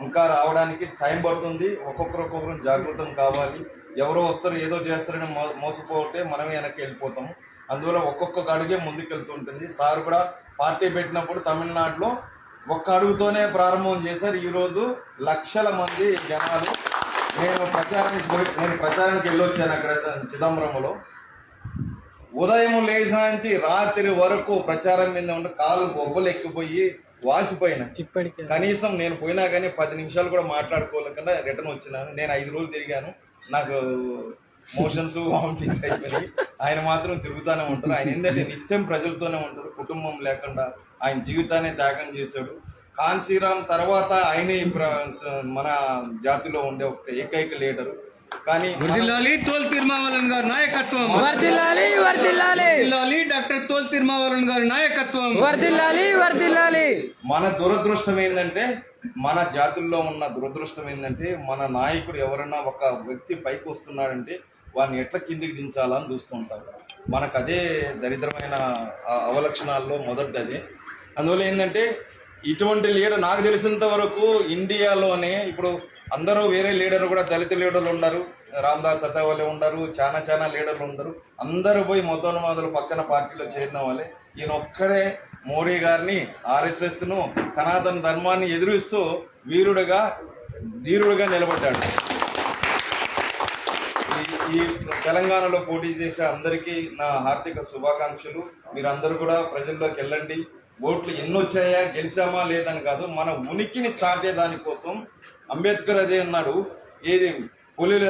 I: ఇంకా రావడానికి టైం పడుతుంది. ఒక్కొక్కరు జాగృతం కావాలి. ఎవరో వస్తారు, ఏదో చేస్తారని మోసపోతే మనమే వెనక్కి వెళ్ళిపోతాము. అందువల్ల ఒక్కొక్క అడుగే ముందుకెళ్తుంటుంది. సార్ కూడా పార్టీ పెట్టినప్పుడు తమిళనాడులో 1 అడుగుతోనే ప్రారంభం చేశారు. ఈరోజు లక్షల మంది జనాలు నేను ప్రచారానికి వెళ్ళొచ్చాను అక్కడ చిదంబరంలో. ఉదయం లేచిన నుంచి రాత్రి వరకు ప్రచారం మీద ఉంటే కాలు బొబ్బలు ఎక్కిపోయి వాసిపోయినా. కనీసం నేను పోయినా కానీ 10 నిమిషాలు కూడా మాట్లాడుకోలేకుండా రిటర్న్ వచ్చినాను. నేను 5 రోజులు తిరిగాను. నాకు మోషన్స్ వామిటింగ్స్ అయిపోయినాయి. ఆయన మాత్రం తిరుగుతూనే ఉంటారు. ఆయన ఏంటంటే నిత్యం ప్రజలతోనే ఉంటారు. కుటుంబం లేకుండా ఆయన జీవితాన్ని త్యాగం చేశాడు. కాన్సీరామ్ తర్వాత ఆయనే మన జాతిలో ఉండే ఒక ఏకైక లీడరు. కానీ
A: తోల్ తిరుమావలన్ గారి నాయకత్వం డాక్టర్ తోల్ తిరుమావలన్ గారి నాయకత్వం
I: మన దురదృష్టం ఏంటంటే, మన జాతుల్లో ఉన్న దురదృష్టం ఏంటంటే, మన నాయకుడు ఎవరన్నా ఒక వ్యక్తి పైకి వస్తున్నాడంటే వాడిని ఎట్లా కిందికి దించాలని చూస్తుంటారు. మనకు అదే దరిద్రమైన అవలక్షణాల్లో మొదటిది అదే. అందువల్ల ఏంటంటే ఇటువంటి లీడర్ నాకు తెలిసినంత వరకు ఇండియాలోనే ఇప్పుడు అందరూ వేరే లీడర్లు కూడా దళిత లీడర్లు ఉన్నారు, రామదాస్ అథవాలే ఉన్నారు, చాలా లీడర్లు ఉన్నారు. అందరూ పోయి మొదలు పక్కన పార్టీలో చేరిన వాళ్ళే. ఈయన ఒక్కడే మోడీ గారిని, RSS ను, సనాతన ధర్మాన్ని ఎదురిస్తూ ధీరుడుగా నిలబడ్డాడు. ఈ తెలంగాణలో పోటీ చేసే అందరికీ నా హార్దిక శుభాకాంక్షలు. మీరందరూ కూడా ప్రజల్లోకి వెళ్ళండి. ఓట్లు ఎన్నొచ్చాయా, గెలిచామా లేదని కాదు, మన ఉనికిని చాటే దానికోసం. అంబేద్కర్ అదే అన్నాడు, ఏది పులుల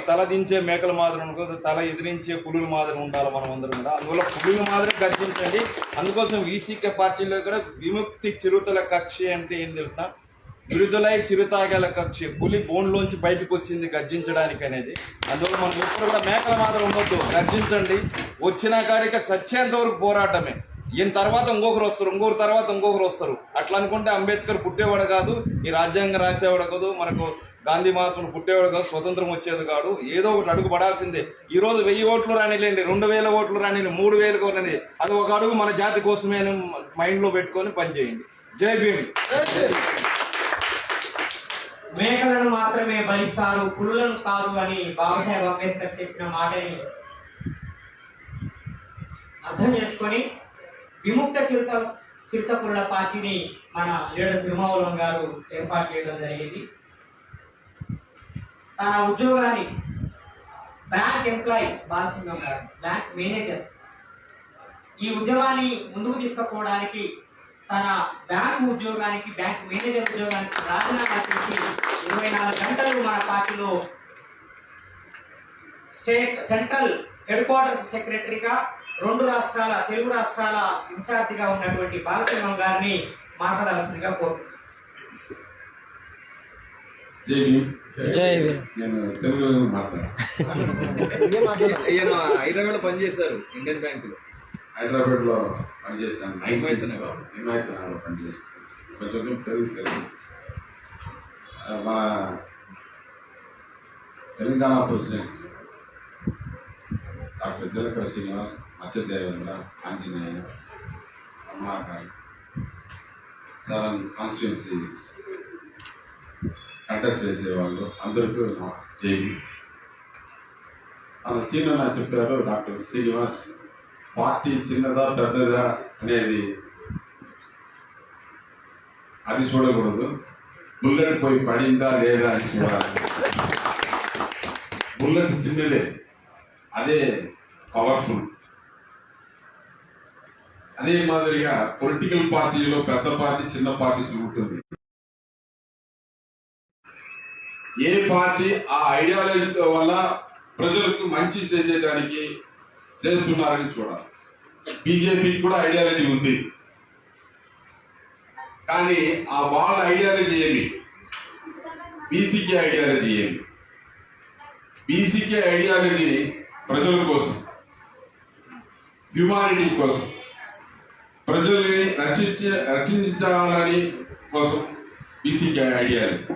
I: తల దించే మేకల మాదిరి ఉండకూడదు, తల ఎదిరించే పులుల మాదిరి ఉండాలి మనం అందరం కూడా. అందువల్ల పులుల మాదిరి గర్జించండి. అందుకోసం VCK పార్టీలో కూడా విముక్తి చిరుతల కక్షి అంటే ఏం తెలుసా? విడుదలై చిరుతాగాల కక్షి. పులి బోన్లోంచి బయటకు వచ్చింది గర్జించడానికి అనేది. అందువల్ల మనం ఎప్పుడు కూడా మేకల మాదిరి ఉండొద్దు, గర్జించండి. వచ్చిన కాడిక చచ్చేంత వరకు పోరాటమే. ఈయన తర్వాత ఇంకొకరు వస్తారు, ఇంకొకరు తర్వాత ఇంకొకరు వస్తారు. అట్లా అనుకుంటే అంబేద్కర్ పుట్టేవాడు కాదు, ఈ రాజ్యాంగం రాసేవాడు కాదు, మనకు గాంధీ మహాత్ముడు పుట్టేవాడు కాదు, స్వతంత్రం వచ్చేది కాదు. ఏదో ఒకటి అడుగు పడాల్సిందే. ఈ రోజు 1000 ఓట్లు రానిలేండి, 2000 ఓట్లు రానిలేండి, 3000 కొనది, అది ఒక అడుగు మన జాతి కోసమే మైండ్ లో పెట్టుకొని పనిచేయండి. జై భీమ్.
B: మేకలను మాత్రమే బలిస్తారు, పులులను కాదు అని బాబాసాహెబ్ అంబేద్కర్ చెప్పిన మాటని అర్థం చేసుకొని విముక్త చిరుత పులుల పార్టీని మన లీడర్ తిరుమావలన్ గారు ఏర్పాటు చేయడం జరిగింది. తన ఉద్యోగాన్ని బ్యాంక్ ఎంప్లాయీ బాలసింగం గారు, బ్యాంక్ మేనేజర్, ఈ ఉద్యోగాన్ని ముందుకు తీసుకుపోవడానికి తన బ్యాంక్ ఉద్యోగానికి, బ్యాంక్ మేనేజర్ ఉద్యోగానికి రాజీనామా చేసి 24 గంటలు మన పార్టీలో సెంట్రల్ హెడ్ క్వార్టర్స్ సెక్రటరీగా, 2 రాష్ట్రాల తెలుగు రాష్ట్రాల ఇన్ఛార్జిగా ఉన్నటువంటి బాలసింగం గారిని మాట్లాడాల్సిందిగా కోరుతున్నాను.
E: నేను తెలుగు
I: హైదరాబాద్ లో పనిచేశారు, ఇండియన్ బ్యాంక్ లో.
E: హైదరాబాద్ లో పనిచేశాను, హిమాయత్నగర్లో పనిచేశాను. కొంచెం తెలుగు మన Telangana president doctor Jalakara Srinivas, Matsyadevendra, Anjaneya, Ramanakar, 7 constituency contest చేసేవాళ్ళు అందరికీ జై. మన సీనియర్ చెప్పారు డాక్టర్ శ్రీనివాస్, పార్టీ చిన్నదా పెద్దదా అనేది అది చూడకూడదు, బుల్లెట్ పోయి పడిందా లేదా అని చూడాలి. బుల్లెట్ చిన్నదే, అదే పవర్ఫుల్. అదే మాదిరిగా పొలిటికల్ పార్టీలో పెద్ద పార్టీ, చిన్న పార్టీస్ ఉంటుంది. ఏ పార్టీ ఆ ఐడియాలజీ వల్ల ప్రజలకు మంచి చేసేదానికి చేస్తున్నారని చూడాలి. బీజేపీకి కూడా ఐడియాలజీ ఉంది, కానీ ఆ వాళ్ళ ఐడియాలజీ ఏమి, బీసీకే ఐడియాలజీ ఏమి? బీసీకే ఐడియాలజీ ప్రజల కోసం, హ్యూమానిటీ కోసం, ప్రజల్ని రక్షించాలని కోసం బీసీకే ఐడియాలజీ.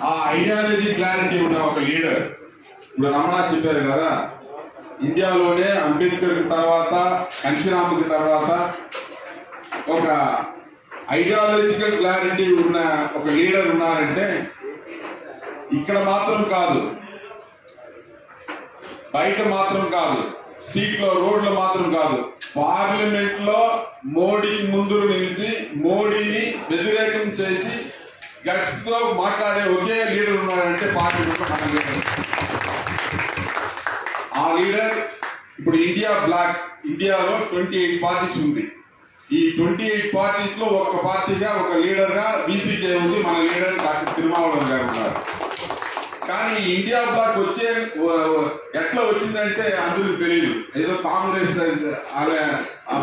E: ఆ ఐడియాలజీ క్లారిటీ ఉన్న ఒక లీడర్, ఇప్పుడు రమణ చెప్పారు కదా, ఇండియాలోనే అంబేద్కర్ తర్వాత, కాన్షీరామ్కి తర్వాత ఒక ఐడియాలజికల్ క్లారిటీ ఉన్న ఒక లీడర్ ఉన్నారంటే ఇక్కడ మాత్రం కాదు, బయట మాత్రం కాదు, స్ట్రీట్ లో, రోడ్లో మాత్రం కాదు, పార్లమెంట్ లో మోడీ ముందు నిలిచి మోడీని వ్యతిరేకం చేసి గట్స్ తో మాట్లాడే ఒకే లీడర్ ఉన్నాడంటే పార్టీ మన లీడర్. ఆ లీడర్ ఇప్పుడు ఇండియాలో 28 పార్టీస్ ఉంది. ఈ 28 పార్టీస్ లో ఒక పార్టీగా ఒక లీడర్ గా బీసీకే ఉంది. మన లీడర్ డాక్టర్ తిరుమావళవన్ గారు ఉన్నారు. కానీ ఇండియా బ్లాక్ ఎట్లా వచ్చిందంటే అందరికి తెలియదు. ఏదో కాంగ్రెస్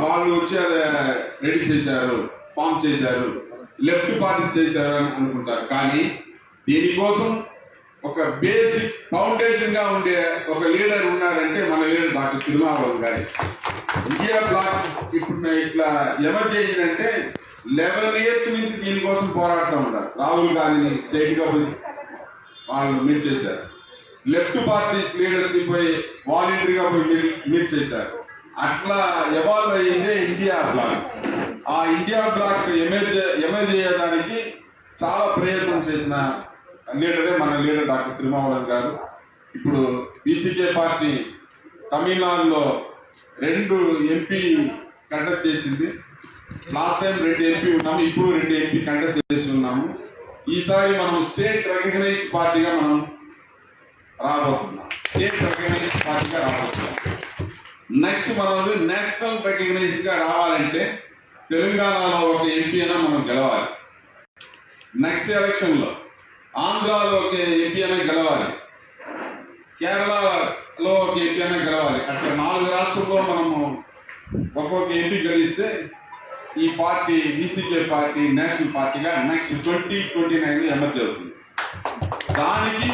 E: వాళ్ళు వచ్చి అది రెడీ చేశారు, ఫామ్ చేశారు, లెఫ్ట్ పార్టీస్ చేశారు అని అనుకుంటారు. కానీ దీనికోసం ఒక బేసిక్ ఫౌండేషన్ గా ఉండే ఒక లీడర్ ఉన్నారంటే మన లీడర్ డాక్టర్ తిరుమావళవన్ గారి. ఇండియా బ్లాక్ ఇప్పుడు ఇట్లా ఎమర్జ్ అయ్యిందంటే 11 years నుంచి దీనికోసం పోరాడుతూ ఉంటారు. రాహుల్ గాంధీని స్టేట్ గా వాళ్ళు మీట్ చేశారు. లెఫ్ట్ పార్టీస్ లీడర్స్ ని పోయి వాలంటరీగా పోయి మీట్ చేశారు. అట్లా ఎవాల్వ్ అయ్యిందే ఇండియా బ్లాక్. ఆ ఇండియా బ్లాక్ ఎమర్జ్ అయ్యేదానికి చాలా ప్రయత్నం చేసిన లీడరే మన లీడర్ డాక్టర్ తిరుమావళవన్ గారు. ఇప్పుడు బీసీకే పార్టీ తమిళనాడులో 2 MP కంటెస్ట్ చేసింది. లాస్ట్ టైం 2 MP ఉన్నాము, ఇప్పుడు 2 MP కంటెస్ట్ చేసి ఉన్నాము. ఈసారి మనం స్టేట్ రికగ్నైజ్డ్ పార్టీగా మనం రాబోతున్నాం. నెక్స్ట్ మనం నేషనల్ రికగ్నైజ్డ్ గా రావాలంటే తెలంగాణలో ఒక ఎంపీ అయినా మనం గెలవాలి. నెక్స్ట్ ఎలక్షన్ లో ఆంధ్రాలో ఒక ఎంపీ అయినా గెలవాలి, కేరళలో ఒక ఎంపీ అయినా గెలవాలి. అట్లా 4 రాష్ట్రాల్లో మనము ఒక్కొక్క ఎంపీ గెలిస్తే ఈ పార్టీ బీసీకే పార్టీ నేషనల్ పార్టీగా నెక్స్ట్ 2029 ఎమర్జ్ అవుతుంది. దానికి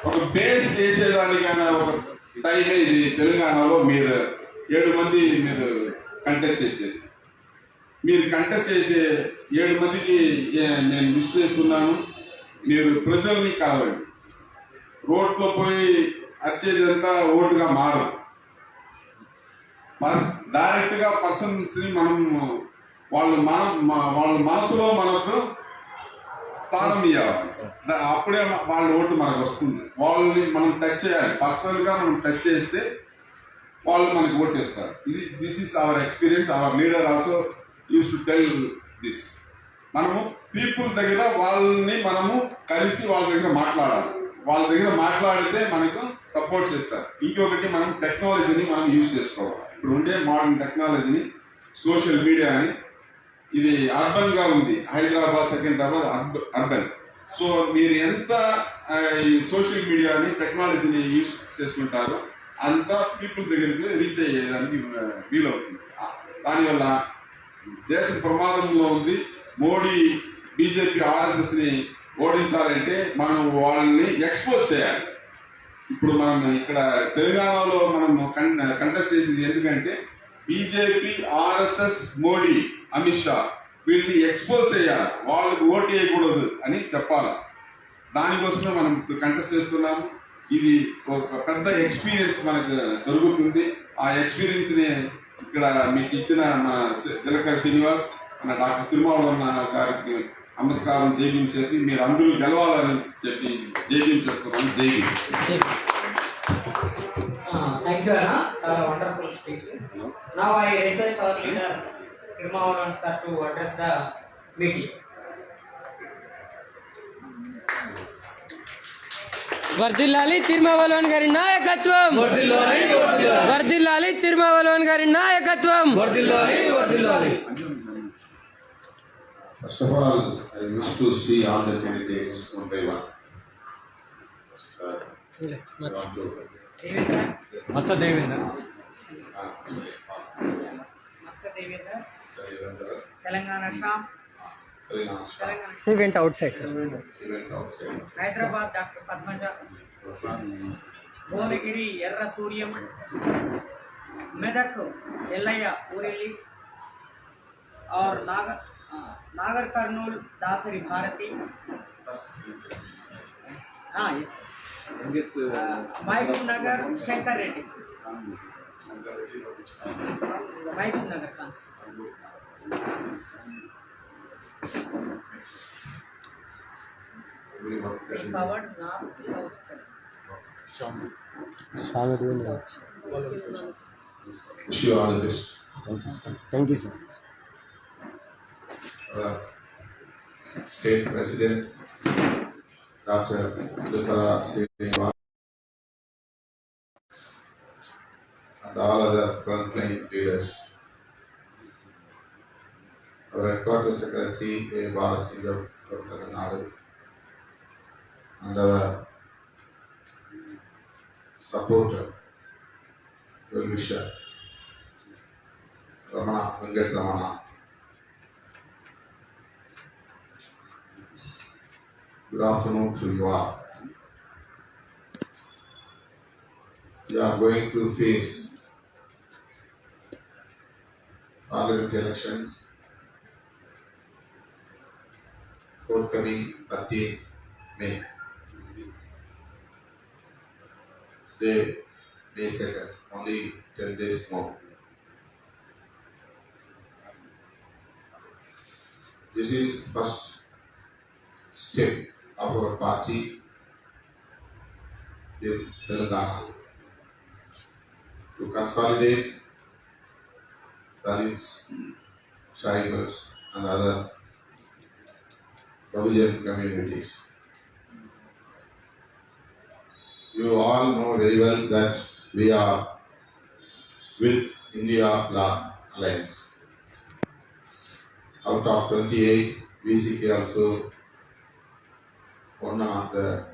E: ఒక బేస్ చేసేదానికైనా ఒక టైమే ఇది. తెలంగాణలో మీరు 7 మంది మీరు కంటెస్ట్ చేసేది. మీరు కంటెస్ట్ చేసే 7 మందికి నేను విష్ చేసుకున్నాను. మీరు ప్రజల్ని కావాలి, రోడ్లో పోయి వచ్చేదంతా ఓటుగా మారదు. డైరెక్ట్ గా పర్సన్స్ ని మనం వాళ్ళ మనసులో మనకు స్థానం ఇవ్వాలి. అప్పుడే వాళ్ళ ఓటు మనకు వస్తుంది. వాళ్ళని మనం టచ్ చేయాలి. పర్సనల్ గా మనం టచ్ చేస్తే వాళ్ళు మనకి ఓటు ఇస్తారు. This is our experience. Our leader also use to tell this. మనము పీపుల్ దగ్గర వాళ్ళని మనము కలిసి వాళ్ళ దగ్గర మాట్లాడాలి. వాళ్ళ దగ్గర మాట్లాడితే మనకు సపోర్ట్ చేస్తారు. ఇంకొకటి మనం టెక్నాలజీని మనం యూజ్ చేసుకోవాలి. ఇప్పుడు ఉండే మోడర్న్ టెక్నాలజీని, సోషల్ మీడియా అని, ఇది అర్బన్ గా ఉంది. హైదరాబాద్, సికింద్రాబాద్ అర్బన్. సో మీరు ఎంత ఈ సోషల్ మీడియాని, టెక్నాలజీని యూజ్ చేసుకుంటారో అంత పీపుల్ దగ్గరికి రీచ్ అయ్యేదానికి వీలవుతుంది. దానివల్ల దేశం ప్రమాదంలో ఉంది. మోడీ, బీజేపీ, RSS ని ఓడించాలంటే మనం వాళ్ళని ఎక్స్పోజ్ చేయాలి. ఇప్పుడు మనం ఇక్కడ తెలంగాణలో మనం కంటెస్ట్ చేసింది ఎందుకంటే బీజేపీ, RSS, మోడీ, అమిత్ షా వీళ్ళని ఎక్స్పోజ్ చేయాలి. వాళ్ళకి ఓటు వేయకూడదు అని చెప్పాలి. దానికోసమే మనం కంటెస్ట్ చేస్తున్నాము. ఇది ఒక పెద్ద ఎక్స్పీరియన్స్ మనకు దొరుకుతుంది. ఆ ఎక్స్పీరియన్స్ ని ఇక్కడ మీకు ఇచ్చిన మా జిలకర శ్రీనివాస్, మన డాక్టర్ తిరుమావళవన్ గారికి నమస్కారం చేసి మీరు అందరూ గెలవాలని చెప్పి చేస్తున్నాను. జై Hind.
B: Thank you, Anna. Wonderful speech. Now I request our leader Tirumavalan sir to address the meeting.
A: వర్ధిల్లాలి తిరుమావళవన్ గారి నాయకత్వం. వర్ధిల్లాలి తిరుమావళవన్ గారి నాయకత్వం.
D: First of all, I wish to see all the candidates one by one.
A: మచ్చ Devender,
B: Telangana Sham,
A: he went outside, sir.
B: Hyderabad Dr. Padmaja, Bhuvnagiri Erra Suryam, Medak Ellaya Ureli, or Nagar Karnool Dasari Bharati. Yes. Mahbub Nagar Shankar Reddy. Mahbub Nagar constituency. We covered north, south.
D: Wish you all the best.
A: Thank you, sir.
D: State President Dr. Lutara Srinivas, and all other frontline leaders. Our headquarters secretary, A. Balasingam from Tamil Nadu, and our supporter, well-wisher, Ramana, Venkat Ramana. Good afternoon to you all. We are going to face parliament elections forthcoming 13th May. Today, May 2nd, only 10 days more. This is first step of our party in Telangana to consolidate Dalits, tribals, and other Bahujan communities. You all know very well that we are with India Black Alliance. Out of 28, VCK also one of the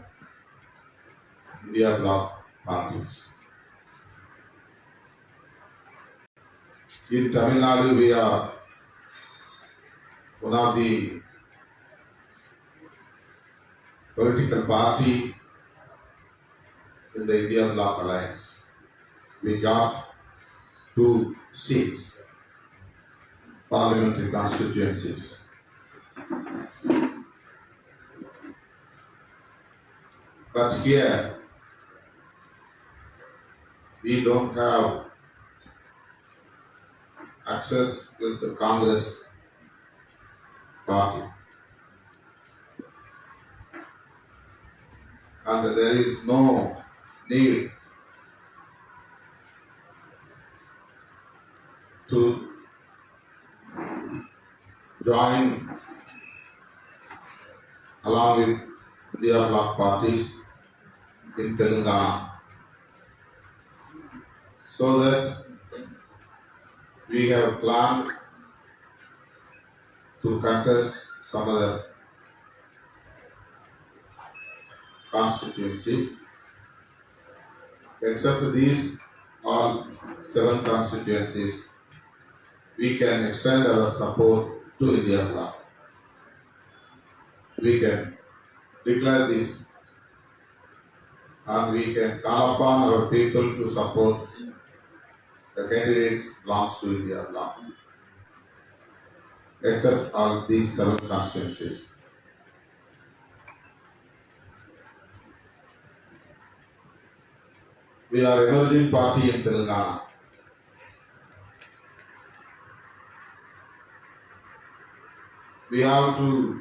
D: India Bloc parties. In Tamil Nadu, we are one of the political party in the India Bloc Alliance. We got 2 seats, parliamentary constituencies. But here, we don't have access with the Congress party. And there is no need to join along with the Bloc parties in Telangana, so that we have planned to contest some other constituencies. Except these all 7 constituencies, we can extend our support to India Bloc. We can declare this, and we can call upon our people to support the candidates belongs to India Bloc, except all these 7 constituencies. We are emerging party in Telangana. We have to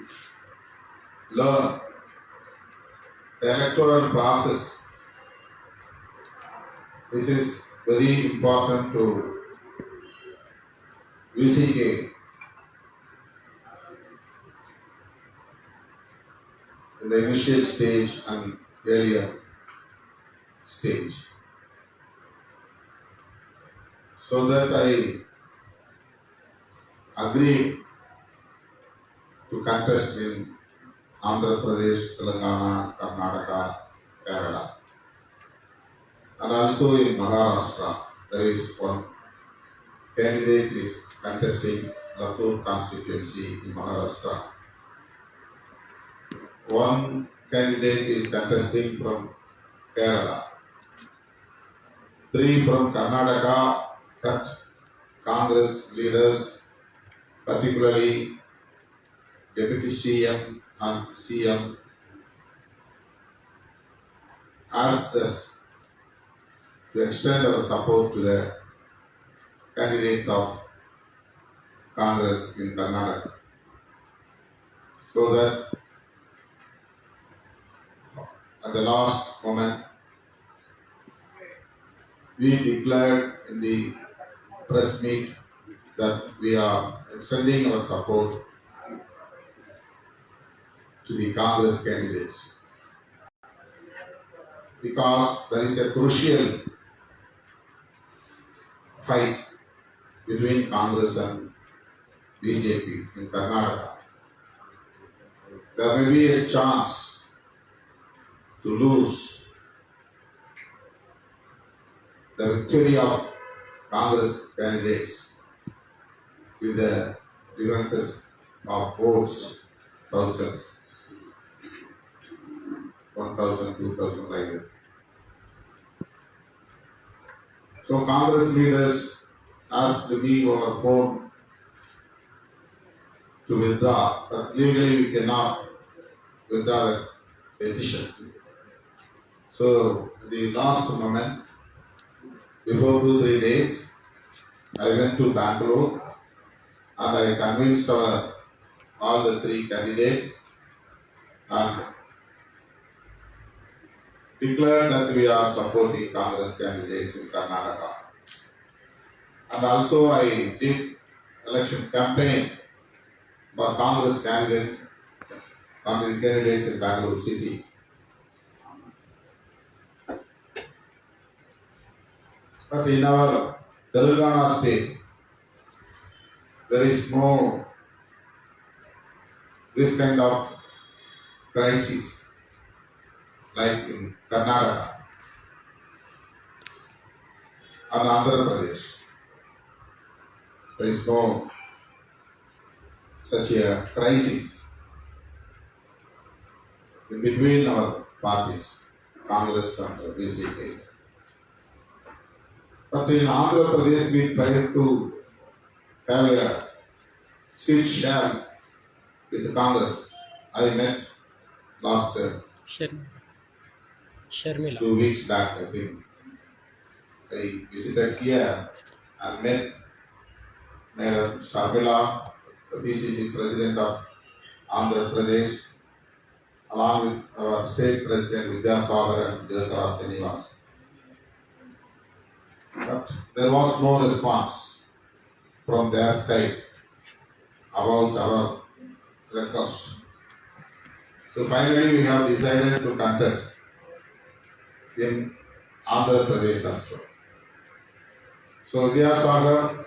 D: learn the electoral process. This is very important to VCK. In the initial stage and earlier stage. So that I agreed to contest in Andhra Pradesh, Telangana, Karnataka, Kerala, and also in Maharashtra. There is one candidate is contesting Latur constituency in Maharashtra. One candidate is contesting from Kerala. 3 from Karnataka, but Congress leaders, particularly Deputy CM and CM, asked us to extend our support to the candidates of Congress in Karnataka, so that at the last moment we declared in the press meet that we are extending our support to the Congress candidates because there is a crucial fight between Congress and BJP in Karnataka. There may be a chance to lose the victory of Congress candidates with the differences of votes, thousands, 1,000, 2,000 like that. So Congress leaders asked me over phone to withdraw, but legally we cannot withdraw the petition. So the last moment, before 2-3 days, I went to Bangalore and I convinced all the 3 candidates and declared that we are supporting Congress candidates in Karnataka. And also I did election campaign for Congress candidates in Bangalore city. But in our Telangana state, there is no this kind of crisis like in Karnataka and Andhra Pradesh. There is no such a crisis in between our parties, Congress and BJP. But in Andhra Pradesh, we tried to have a seat share with Congress. I met last
A: Sharmila.
D: 2 weeks back, I think. I visited here and met Madam Sharmila, the PCC President of Andhra Pradesh, along with our State President Vidyasagar and Jayatara Srinivas. But there was no response from their side about our request. So finally we have decided to contest in Andhra Pradesh also. So Vidyasagar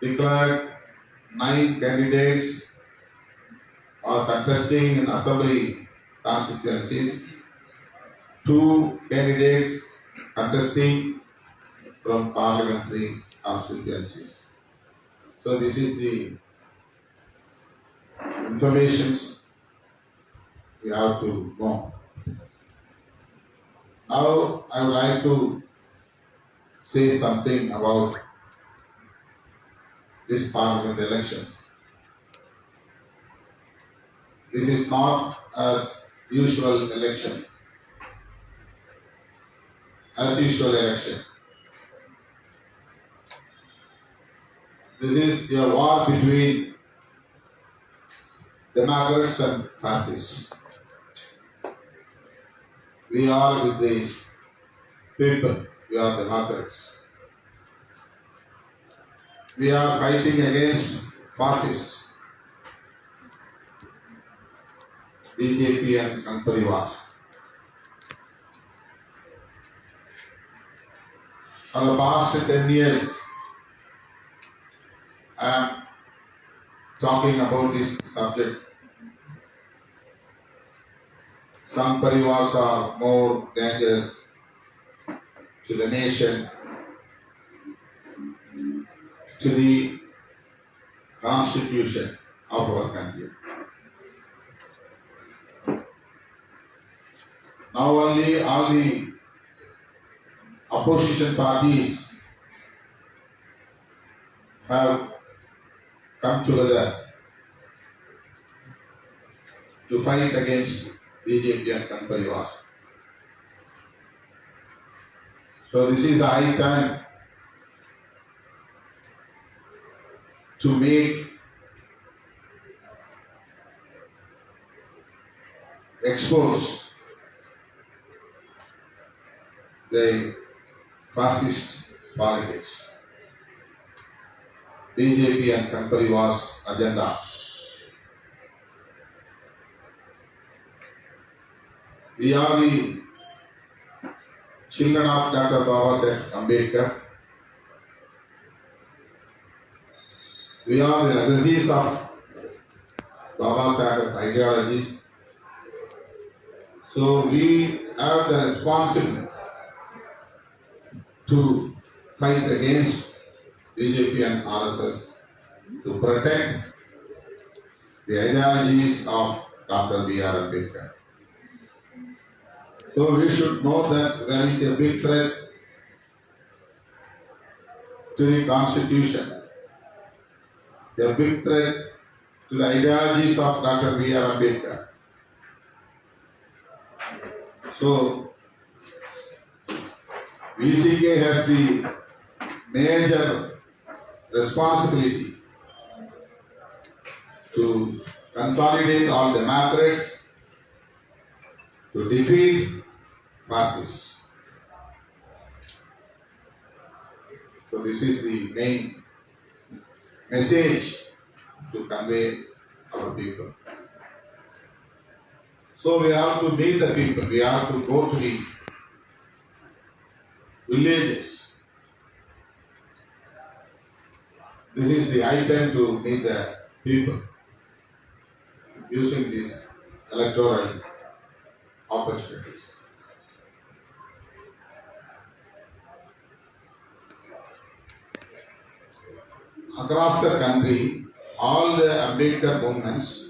D: declared 9 candidates are contesting in assembly constituencies, 2 candidates contesting from parliamentary constituencies. So this is the informations we have to know. Now I would like to say something about this parliament elections. This is not as usual election. As usual election. This is a war between Democrats and fascists. We are with the people. We are Democrats. We are fighting against fascists, BJP and Sangh Parivars. For the past 10 years, I am talking about this subject. Sangh Parivars are more dangerous to the nation, to the constitution of our country. Now only all the opposition parties have come together to fight against BJP and Sangh Parivars. So this is the high time to make expose the fascist politics, BJP and Sangh Parivars agenda. We are the children of Dr. Babasaheb Ambedkar. We are the legacies of Babasaheb ideologies. So we have the responsibility to fight against BJP and RSS, to protect the ideologies of Dr. B.R. Ambedkar. So we should know that there is a big threat to the Constitution, a big threat to the ideologies of Dr. B.R. Ambedkar. So VCK has the major responsibility to consolidate all Democrats, to defeat fascists. So this is the main message to convey our people. So we have to meet the people, we have to go to the villages. This is the high time to meet the people using these electoral opportunities. Across the country, all the Ambedkar movements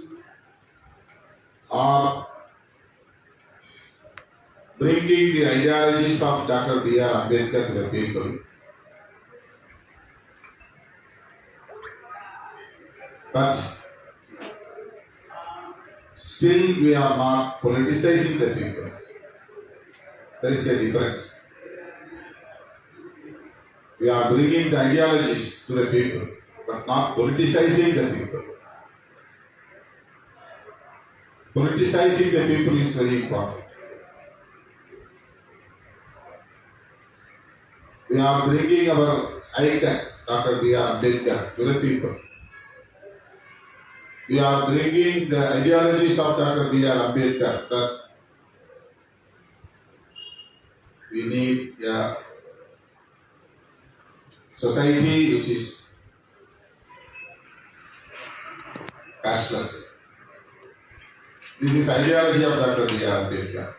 D: are bringing the ideologies of Dr. B.R. Ambedkar to the people. But still we are not politicizing the people. There is a difference. We are bringing the ideologies to the people, but not politicizing the people. Politicizing the people is very important. We are bringing our icon, Dr. B.R. Ambedkar, to the people. We are bringing the ideologies of Dr. B.R. Ambedkar, that we need a society which is cashless. This is ideology of Dr. B.R. Ambedkar.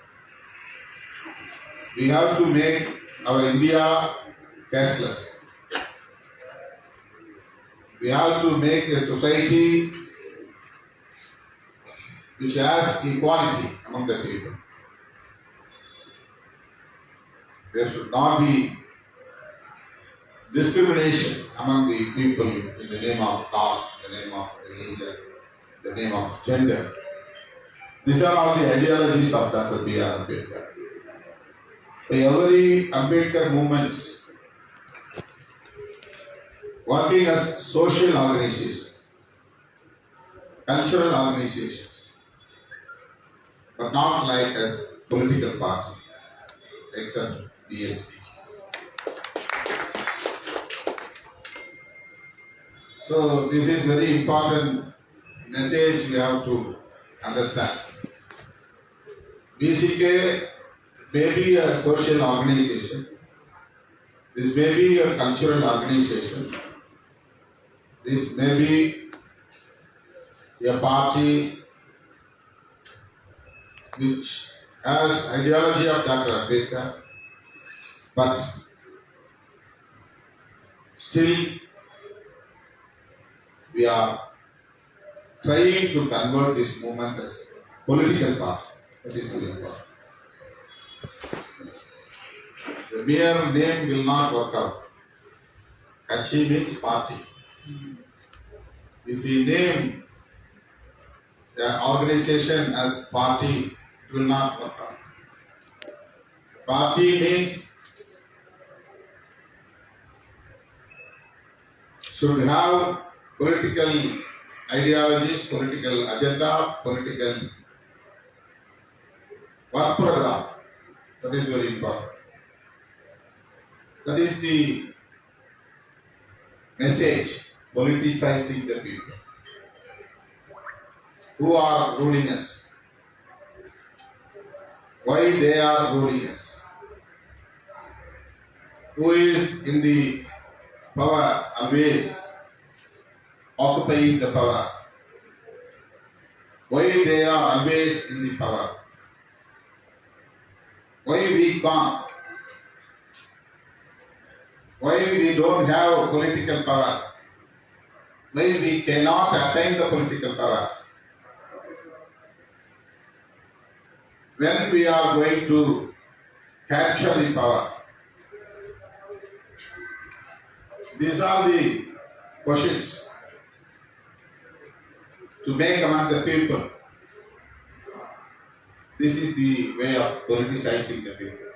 D: We have to make our India cashless. We have to make a society which has equality among the people. There should not be discrimination among the people in the name of caste, in the name of religion, in the name of gender. These are all the ideologies of Dr. B.R. Ambedkar. Every Ambedkar movements working as social organizations, cultural organizations, but not like as political party, except BSP. So this is very important message we have to understand. BCK may be a social organization, this may be a cultural organization, this may be a party which has ideology of Dr. Ambedkar, but still we are trying to convert this movement as political party. That is very important. The mere name will not work out. Kachi means party. If we name the organization as party, it will not work out. Party means should have political ideologies, political agenda, political work program. That is very important. That is the message, politicizing the people who are ruling us. why they are glorious. Who is in the power always occupying the power? Why they are always in the power? Why we can't? Why we don't have political power? Why we cannot attain the political power? When we are going to capture the power? These are the questions to make among the people. This is the way of politicizing the people.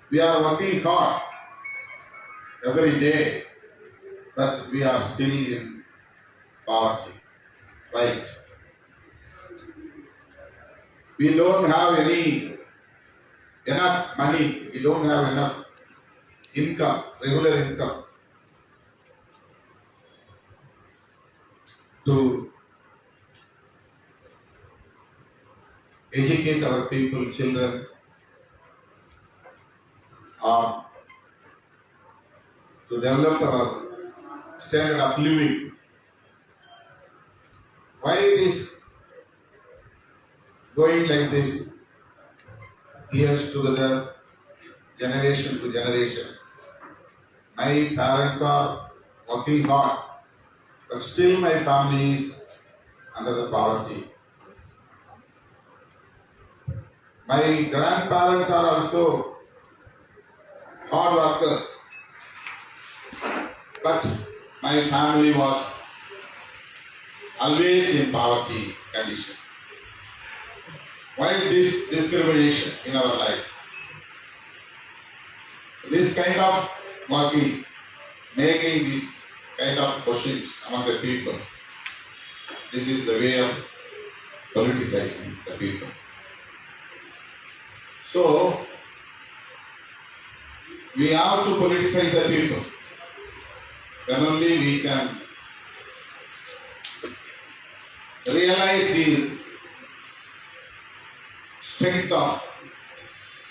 D: We are working hard every day, but we are still in poverty. Why? We don't have enough money, we don't have enough income, regular income to educate our people, children, or to develop our standard of living. Why it is going like this, years together, generation to generation? My parents are working hard, but still my family is under the poverty. My grandparents are also hard workers, but my family was always in poverty condition. Why this discrimination in our life? This kind of working, making these kind of questions among the people. This is the way of politicizing the people. So, we have to politicize the people. Then only we can realize the strength of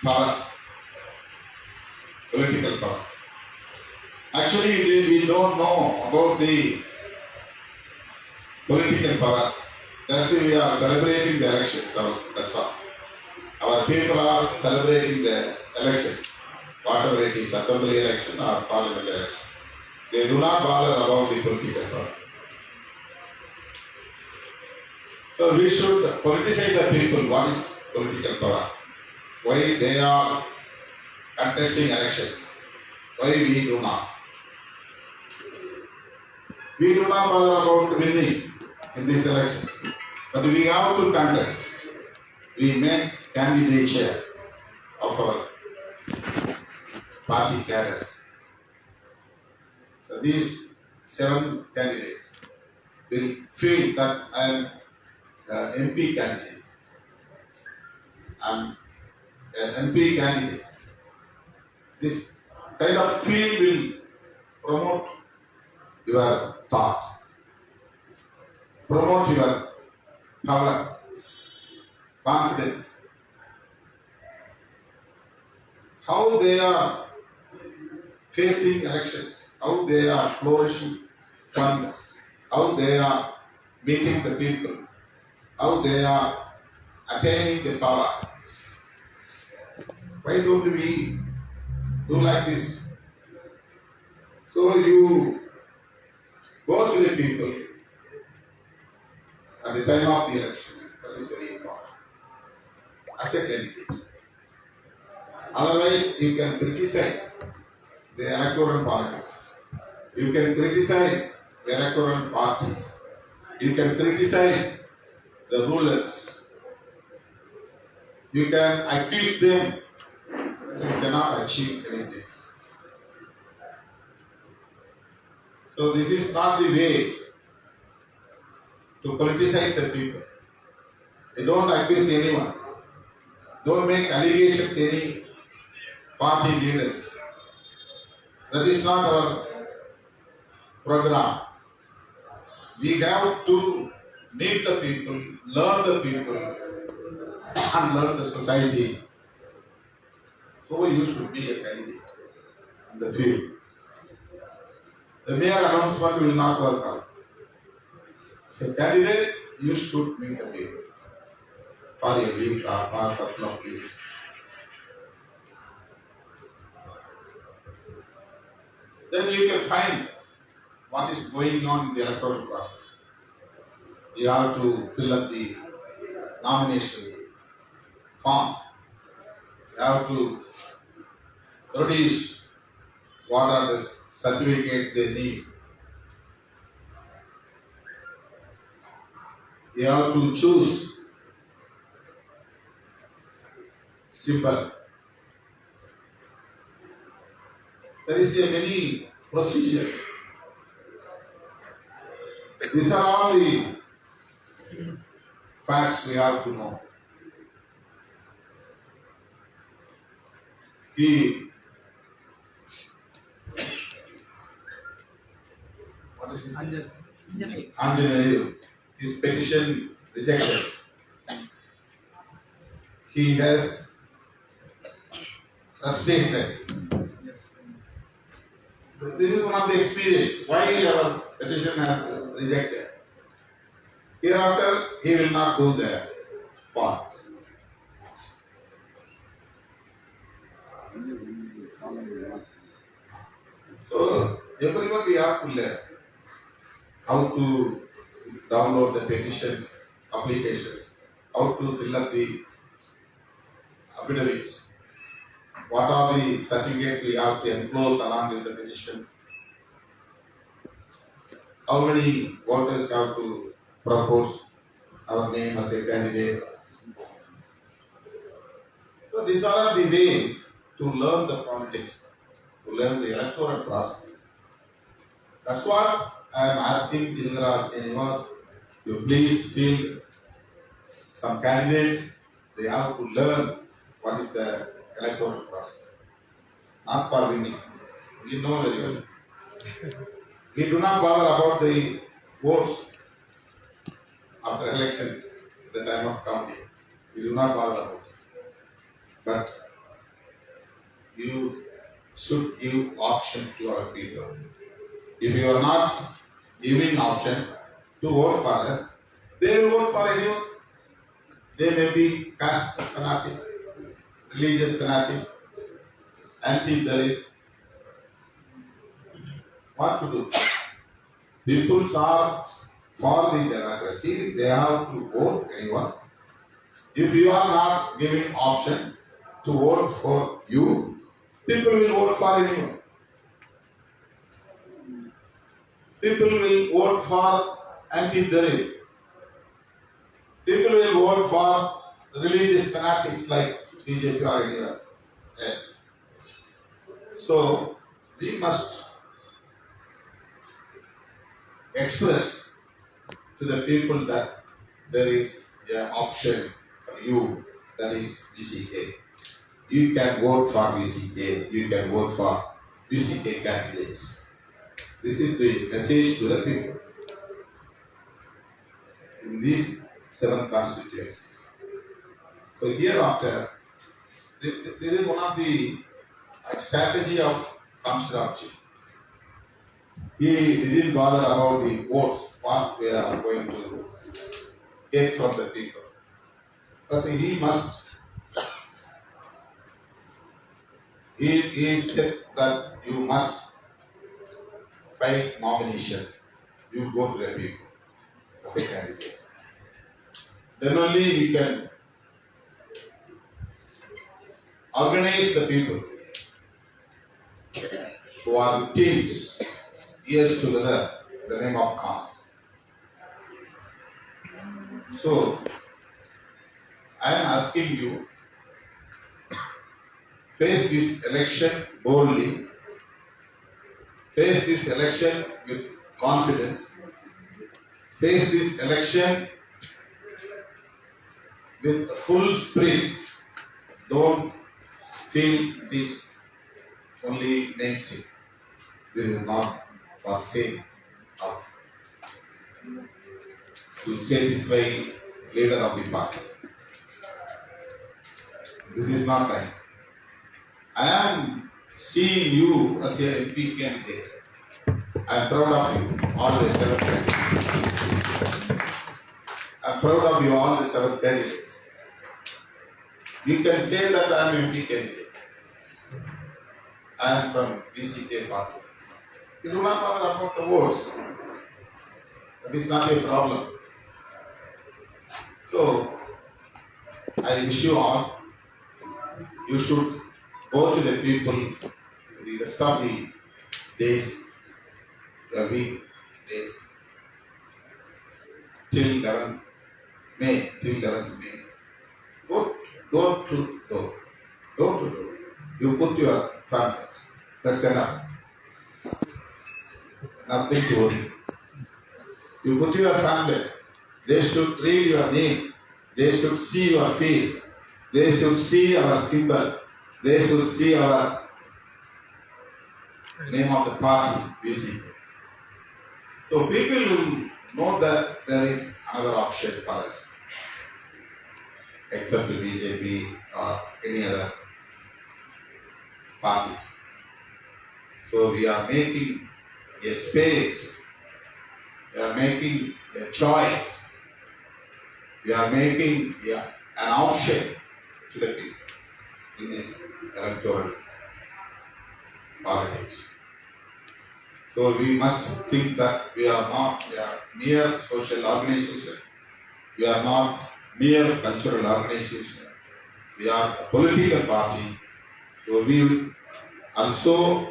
D: power, political power. Actually, we don't know about the political power. Just we are celebrating the elections, that's all. Our people are celebrating the elections, whatever it is, assembly election or parliament election. They do not bother about the political power. So we should politicize the people. What is political power? Why they are contesting elections? Why we do not? We do not bother about winning in these elections, but we have to contest. We make candidature of our party cadres. So these 7 candidates will feel that I am MP candidate. I am an MP candidate. This kind of feel will promote your thought, promote your power, confidence. How they are facing elections, how they are flourishing funds, how they are meeting the people, how they are attaining the power. Why don't we do like this? So you go to the people at the time of the elections. That is very important. As a candidate. Otherwise, you can criticize the electoral politics. You can criticize the electoral parties. You can criticize the rulers. You can accuse them. You cannot achieve anything. So this is not the way to politicize the people. They don't accuse anyone. Don't make allegations any party leaders. That is not our program. We have to meet the people, learn the people, and learn the society. So you should be a candidate in the field. The mere announcement will not work out. As a candidate, you should meet the people for a week or for a couple of weeks. Then you can find what is going on in the electoral process. You have to fill up the nomination form. You have to produce what are the certificates they need. You have to choose symbol. There is a many procedures. These are all the facts we have to know. What is his name? Anjaneyu. His petition rejected. He has frustrated. This is one of the experience. Why our petition has rejected. Hereafter, he will not do the fault. So, everyone we have to learn how to download the petitions, applications, how to fill up the affidavits, what are the certificates we have to enclose along with the petitions, how many voters have to propose our name as a candidate. So these are the ways to learn the politics, to learn the electoral process. That's what I am asking Tingaraj Srinivas, you please fill some candidates, they have to learn what is the electoral process. Not for winning. We know very well. We do not bother about the votes after elections, the time of counting. We do not bother about it. But you should give option to our people. If you are not giving option to vote for us, they will vote for anyone. They may be caste fanatic, religious fanatic, anti-Dalit. What to do? People are for the democracy, they have to vote anyone. If you are not giving option to vote for you, people will vote for anyone. People will vote for anti-Dalit. People will vote for religious fanatics like BJP or anyone else. So, we must express to the people that there is an option for you, that is VCK. You can vote for VCK, you can vote for VCK candidates. This is the message to the people in these 7 constituencies. So hereafter, this is one of the strategy of Kamsharamji. He didn't bother about the votes, what we are going to get from the people. But he said that you must fight nomination. You go to the people as a candidate. Then only you can organize the people who are teams, years together, in the name of caste. So, I am asking you, face this election boldly, face this election with confidence, face this election with full spirit. Don't feel this only namesake. This is not for sake of to satisfy leader of the party. This is not right. I am seeing you as a MP candidate. I am proud of you, all the 7 candidates. I am proud of you, all the 7 candidates. You can say that I am MP candidate. I am from BCK party. You do not bother about the votes. That is not a problem. So, I wish you all, you should go to the people the rest of the days, the week days, till 11th May. Go door to door. You put your family. That's enough. Nothing to worry. You put your family. They should read your name. They should see your face. They should see our symbol. They should see our name of the party, BCK. So people will know that there is another option for us, except the BJP or any other parties. So we are making a space. We are making a choice. We are making an option to the people in this electoral politics. So we must think that we are mere social organization. We are not mere cultural organization. We are a political party. So we will also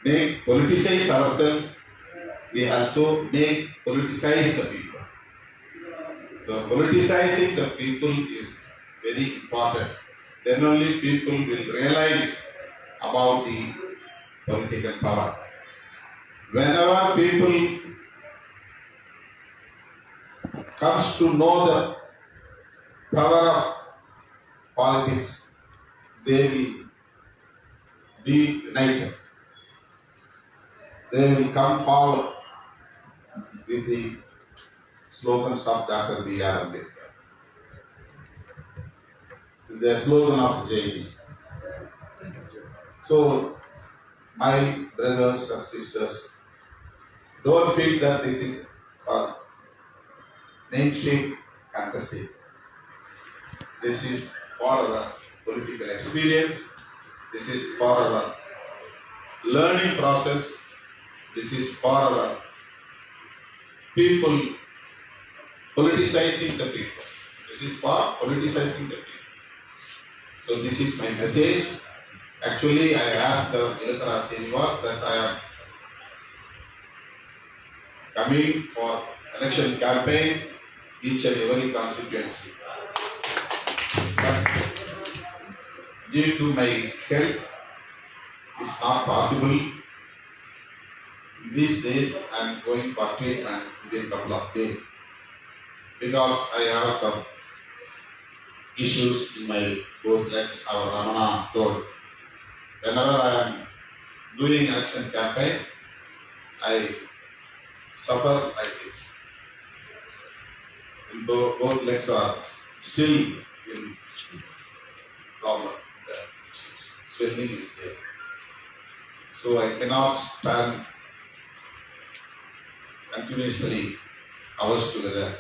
D: politicize ourselves. We also politicize the people. So politicizing the people is very important. Then only people will realize about the political power. Whenever people comes to know the power of politics, they will be united. They will come forward with the slogans of Dr. B.R. Ambedkar. The slogan of JB. So, my brothers and sisters, don't feel that this is a mainstream contesting. This is for our political experience. This is for our learning process. This is for our people politicizing the people. This is for politicizing the people. So this is my message. Actually, I asked the Ilakara Srinivas that I am coming for election campaign each and every constituency. But due to my health, it's not possible. These days, I am going for treatment within a couple of days because I have some issues in my both legs. Our Ramana told. Whenever I am doing election campaign, I suffer like this. Both legs are still in problem. The swelling is there. So I cannot stand continuously hours together.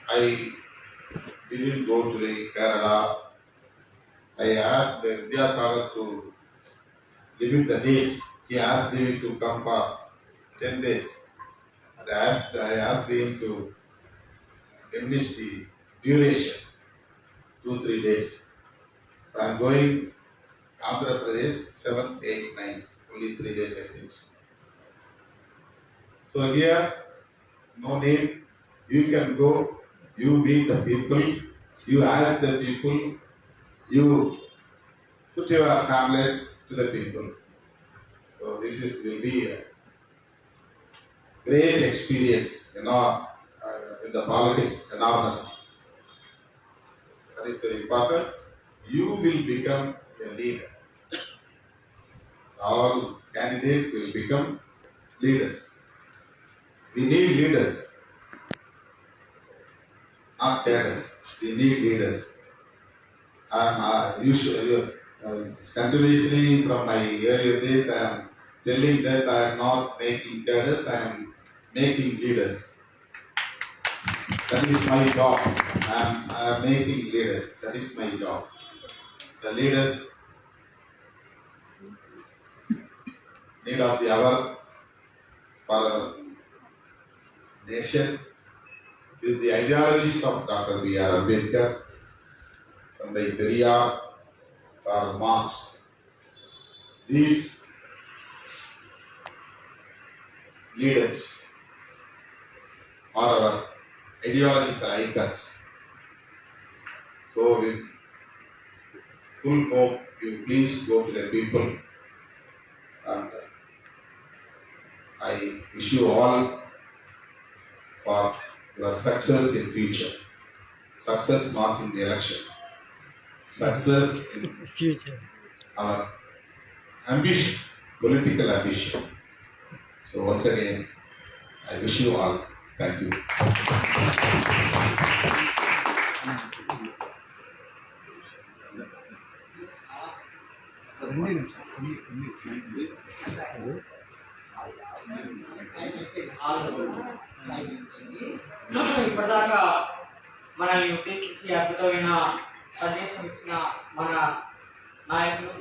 D: I didn't go to the Kerala. I asked the Vidyasagar to limit the days. He asked me to come for 10 days. I asked him to diminish the duration, 2-3 days. So I am going Andhra Pradesh 7, 8, 9, only 3 days I think. So here, no need. You can go. You meet the people. You ask the people. You put your families to the people. So this will be a great experience in the politics enormously. That is very important. You will become a leader. all candidates will become leaders. We need leaders, not terrorists. We need leaders. Continuously from my earlier days, I am telling that I am not making terrorists, I am making leaders. That is my job. I am making leaders. That is my job. So leaders need of the hour for our nation with the ideologies of Dr. B.R. Ambedkar, from the Periyar or Marx. These leaders are our ideological icons. So with full hope, you please go to the people, and I wish you all for your success in future. Success not in the election. Success in
A: future.
D: Our ambition, political ambition. So once again, I wish you all. Thank you.
B: ఇప్పటిదాకా మనల్ని ఉద్దేశించి అద్భుతమైన సందేశం ఇచ్చిన మన నాయకులు,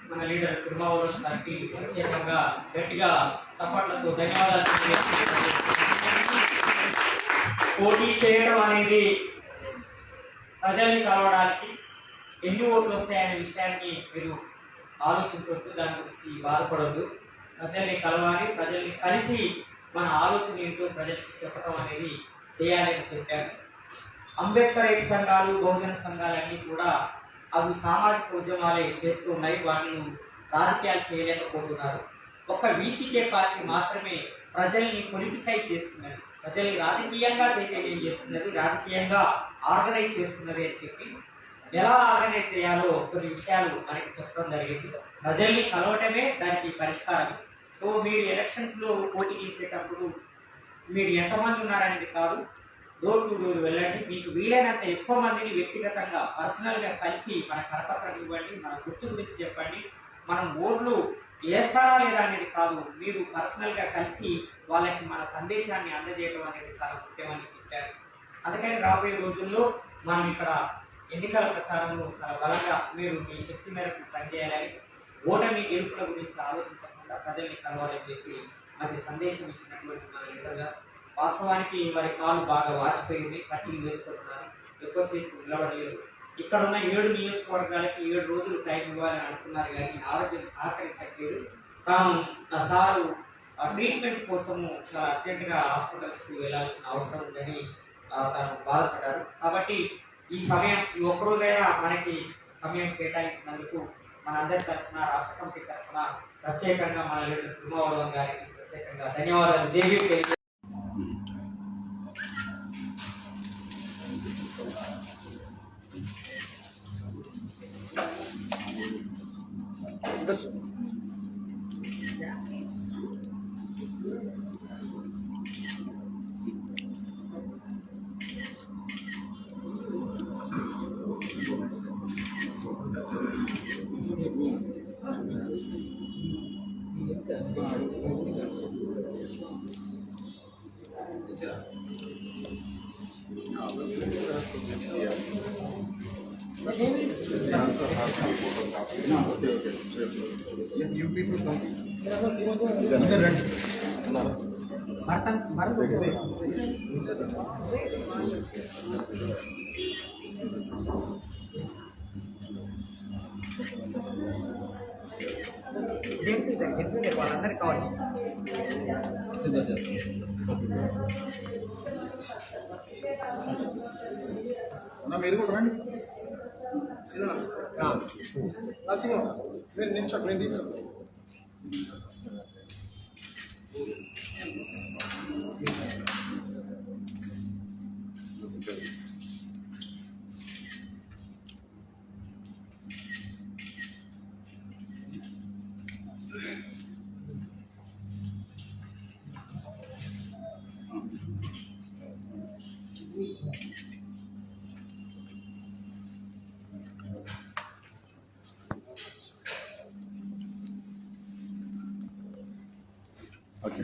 B: మన leader తిరుమావూరు గారికి ప్రత్యేకంగా గట్టిగా చప్పట్లతో ధన్యవాదాలు తెలియజేస్తున్నాను. పోటీ చేయడం అనేది ప్రజల్ని కలవడానికి ఎన్ని ఓట్లు వస్తాయనే విషయాన్ని మీరు ఆలోచించవద్దు, దాని గురించి బాధపడవద్దు. ప్రజల్ని కలవాలి, ప్రజల్ని కలిసి మన ఆలోచన ఏంటో ప్రజలకి చెప్పడం అనేది చేయాలని చెప్పారు. అంబేద్కర్ ఐక్య సంఘాలు, బహుజన సంఘాలన్నీ కూడా అవి సామాజిక ఉద్యమాలే చేస్తూ ఉన్నాయి, వాటిని రాజకీయాలు చేయలేకపోతున్నారు. ఒక వీసీకే పార్టీ మాత్రమే ప్రజల్ని పొలిటిసైజ్ చేస్తున్నది, ప్రజల్ని రాజకీయంగా చైతన్యం చేస్తున్నది, రాజకీయంగా ఆర్గనైజ్ చేస్తున్నది అని చెప్పి ఎలా ఆర్గనైజ్ చేయాలో కొన్ని విషయాలు మనకి చెప్పడం జరిగింది. ప్రజల్ని కలవటమే దానికి పరిష్కారం. సో మీరు ఎలక్షన్స్లో పోటీ చేసేటప్పుడు మీరు ఎంతమంది ఉన్నారనేది కాదు, డోర్ టు డోర్ వెళ్ళండి. మీకు వీలైనంత ఎక్కువ మందిని వ్యక్తిగతంగా పర్సనల్గా కలిసి మన కరపత్రం ఇవ్వండి, మన గుర్తు గురించి చెప్పండి. మనం ఓట్లు వేస్తారా లేదా అనేది కాదు, మీరు పర్సనల్గా కలిసి వాళ్ళకి మన సందేశాన్ని అందజేయడం అనేది చాలా ముఖ్యమని చెప్పారు. అందుకని రాబోయే రోజుల్లో మనం ఇక్కడ ఎన్నికల ప్రచారంలో చాలా బలంగా మీరు మీ శక్తి మేరకు పనిచేయాలని, ఓటమి గెలుపుల గురించి ఆలోచించకుండా ప్రజల్ని కలవాలని చెప్పి మంచి సందేశం ఇచ్చినటువంటి మన లీడర్గా. వాస్తవానికి వారి కాలు బాగా వాచిపోయింది, కట్టింగ్ వేసుకుంటున్నారు, ఎక్కువసేపు నిలబడలేదు. ఇక్కడ ఉన్న 7 నియోజకవర్గాలకి 7 రోజులు టైం ఇవ్వాలని అనుకున్నారు, కానీ ఆరోగ్యం సహకరించట్లేదు. తాను సారు ట్రీట్మెంట్ కోసము చాలా అర్జెంటుగా హాస్పిటల్స్కి వెళ్ళాల్సిన అవసరం ఉందని తాను బాధపడ్డారు. కాబట్టి ఈ సమయం, ఈ ఒక్కరోజైనా మనకి సమయం కేటాయించినందుకు మనందరి తరఫున, రాష్ట్ర కమిటీ తరఫున ప్రత్యేకంగా మన లీడర్ తిరుమావళవన్ గారికి ప్రత్యేకంగా ధన్యవాదాలు. జేబీ వాళ్ళందరికీ కావాలి.
C: మీరు కూడా రండి, మీరు నిమిషం నేను తీస్తాను. ఓకే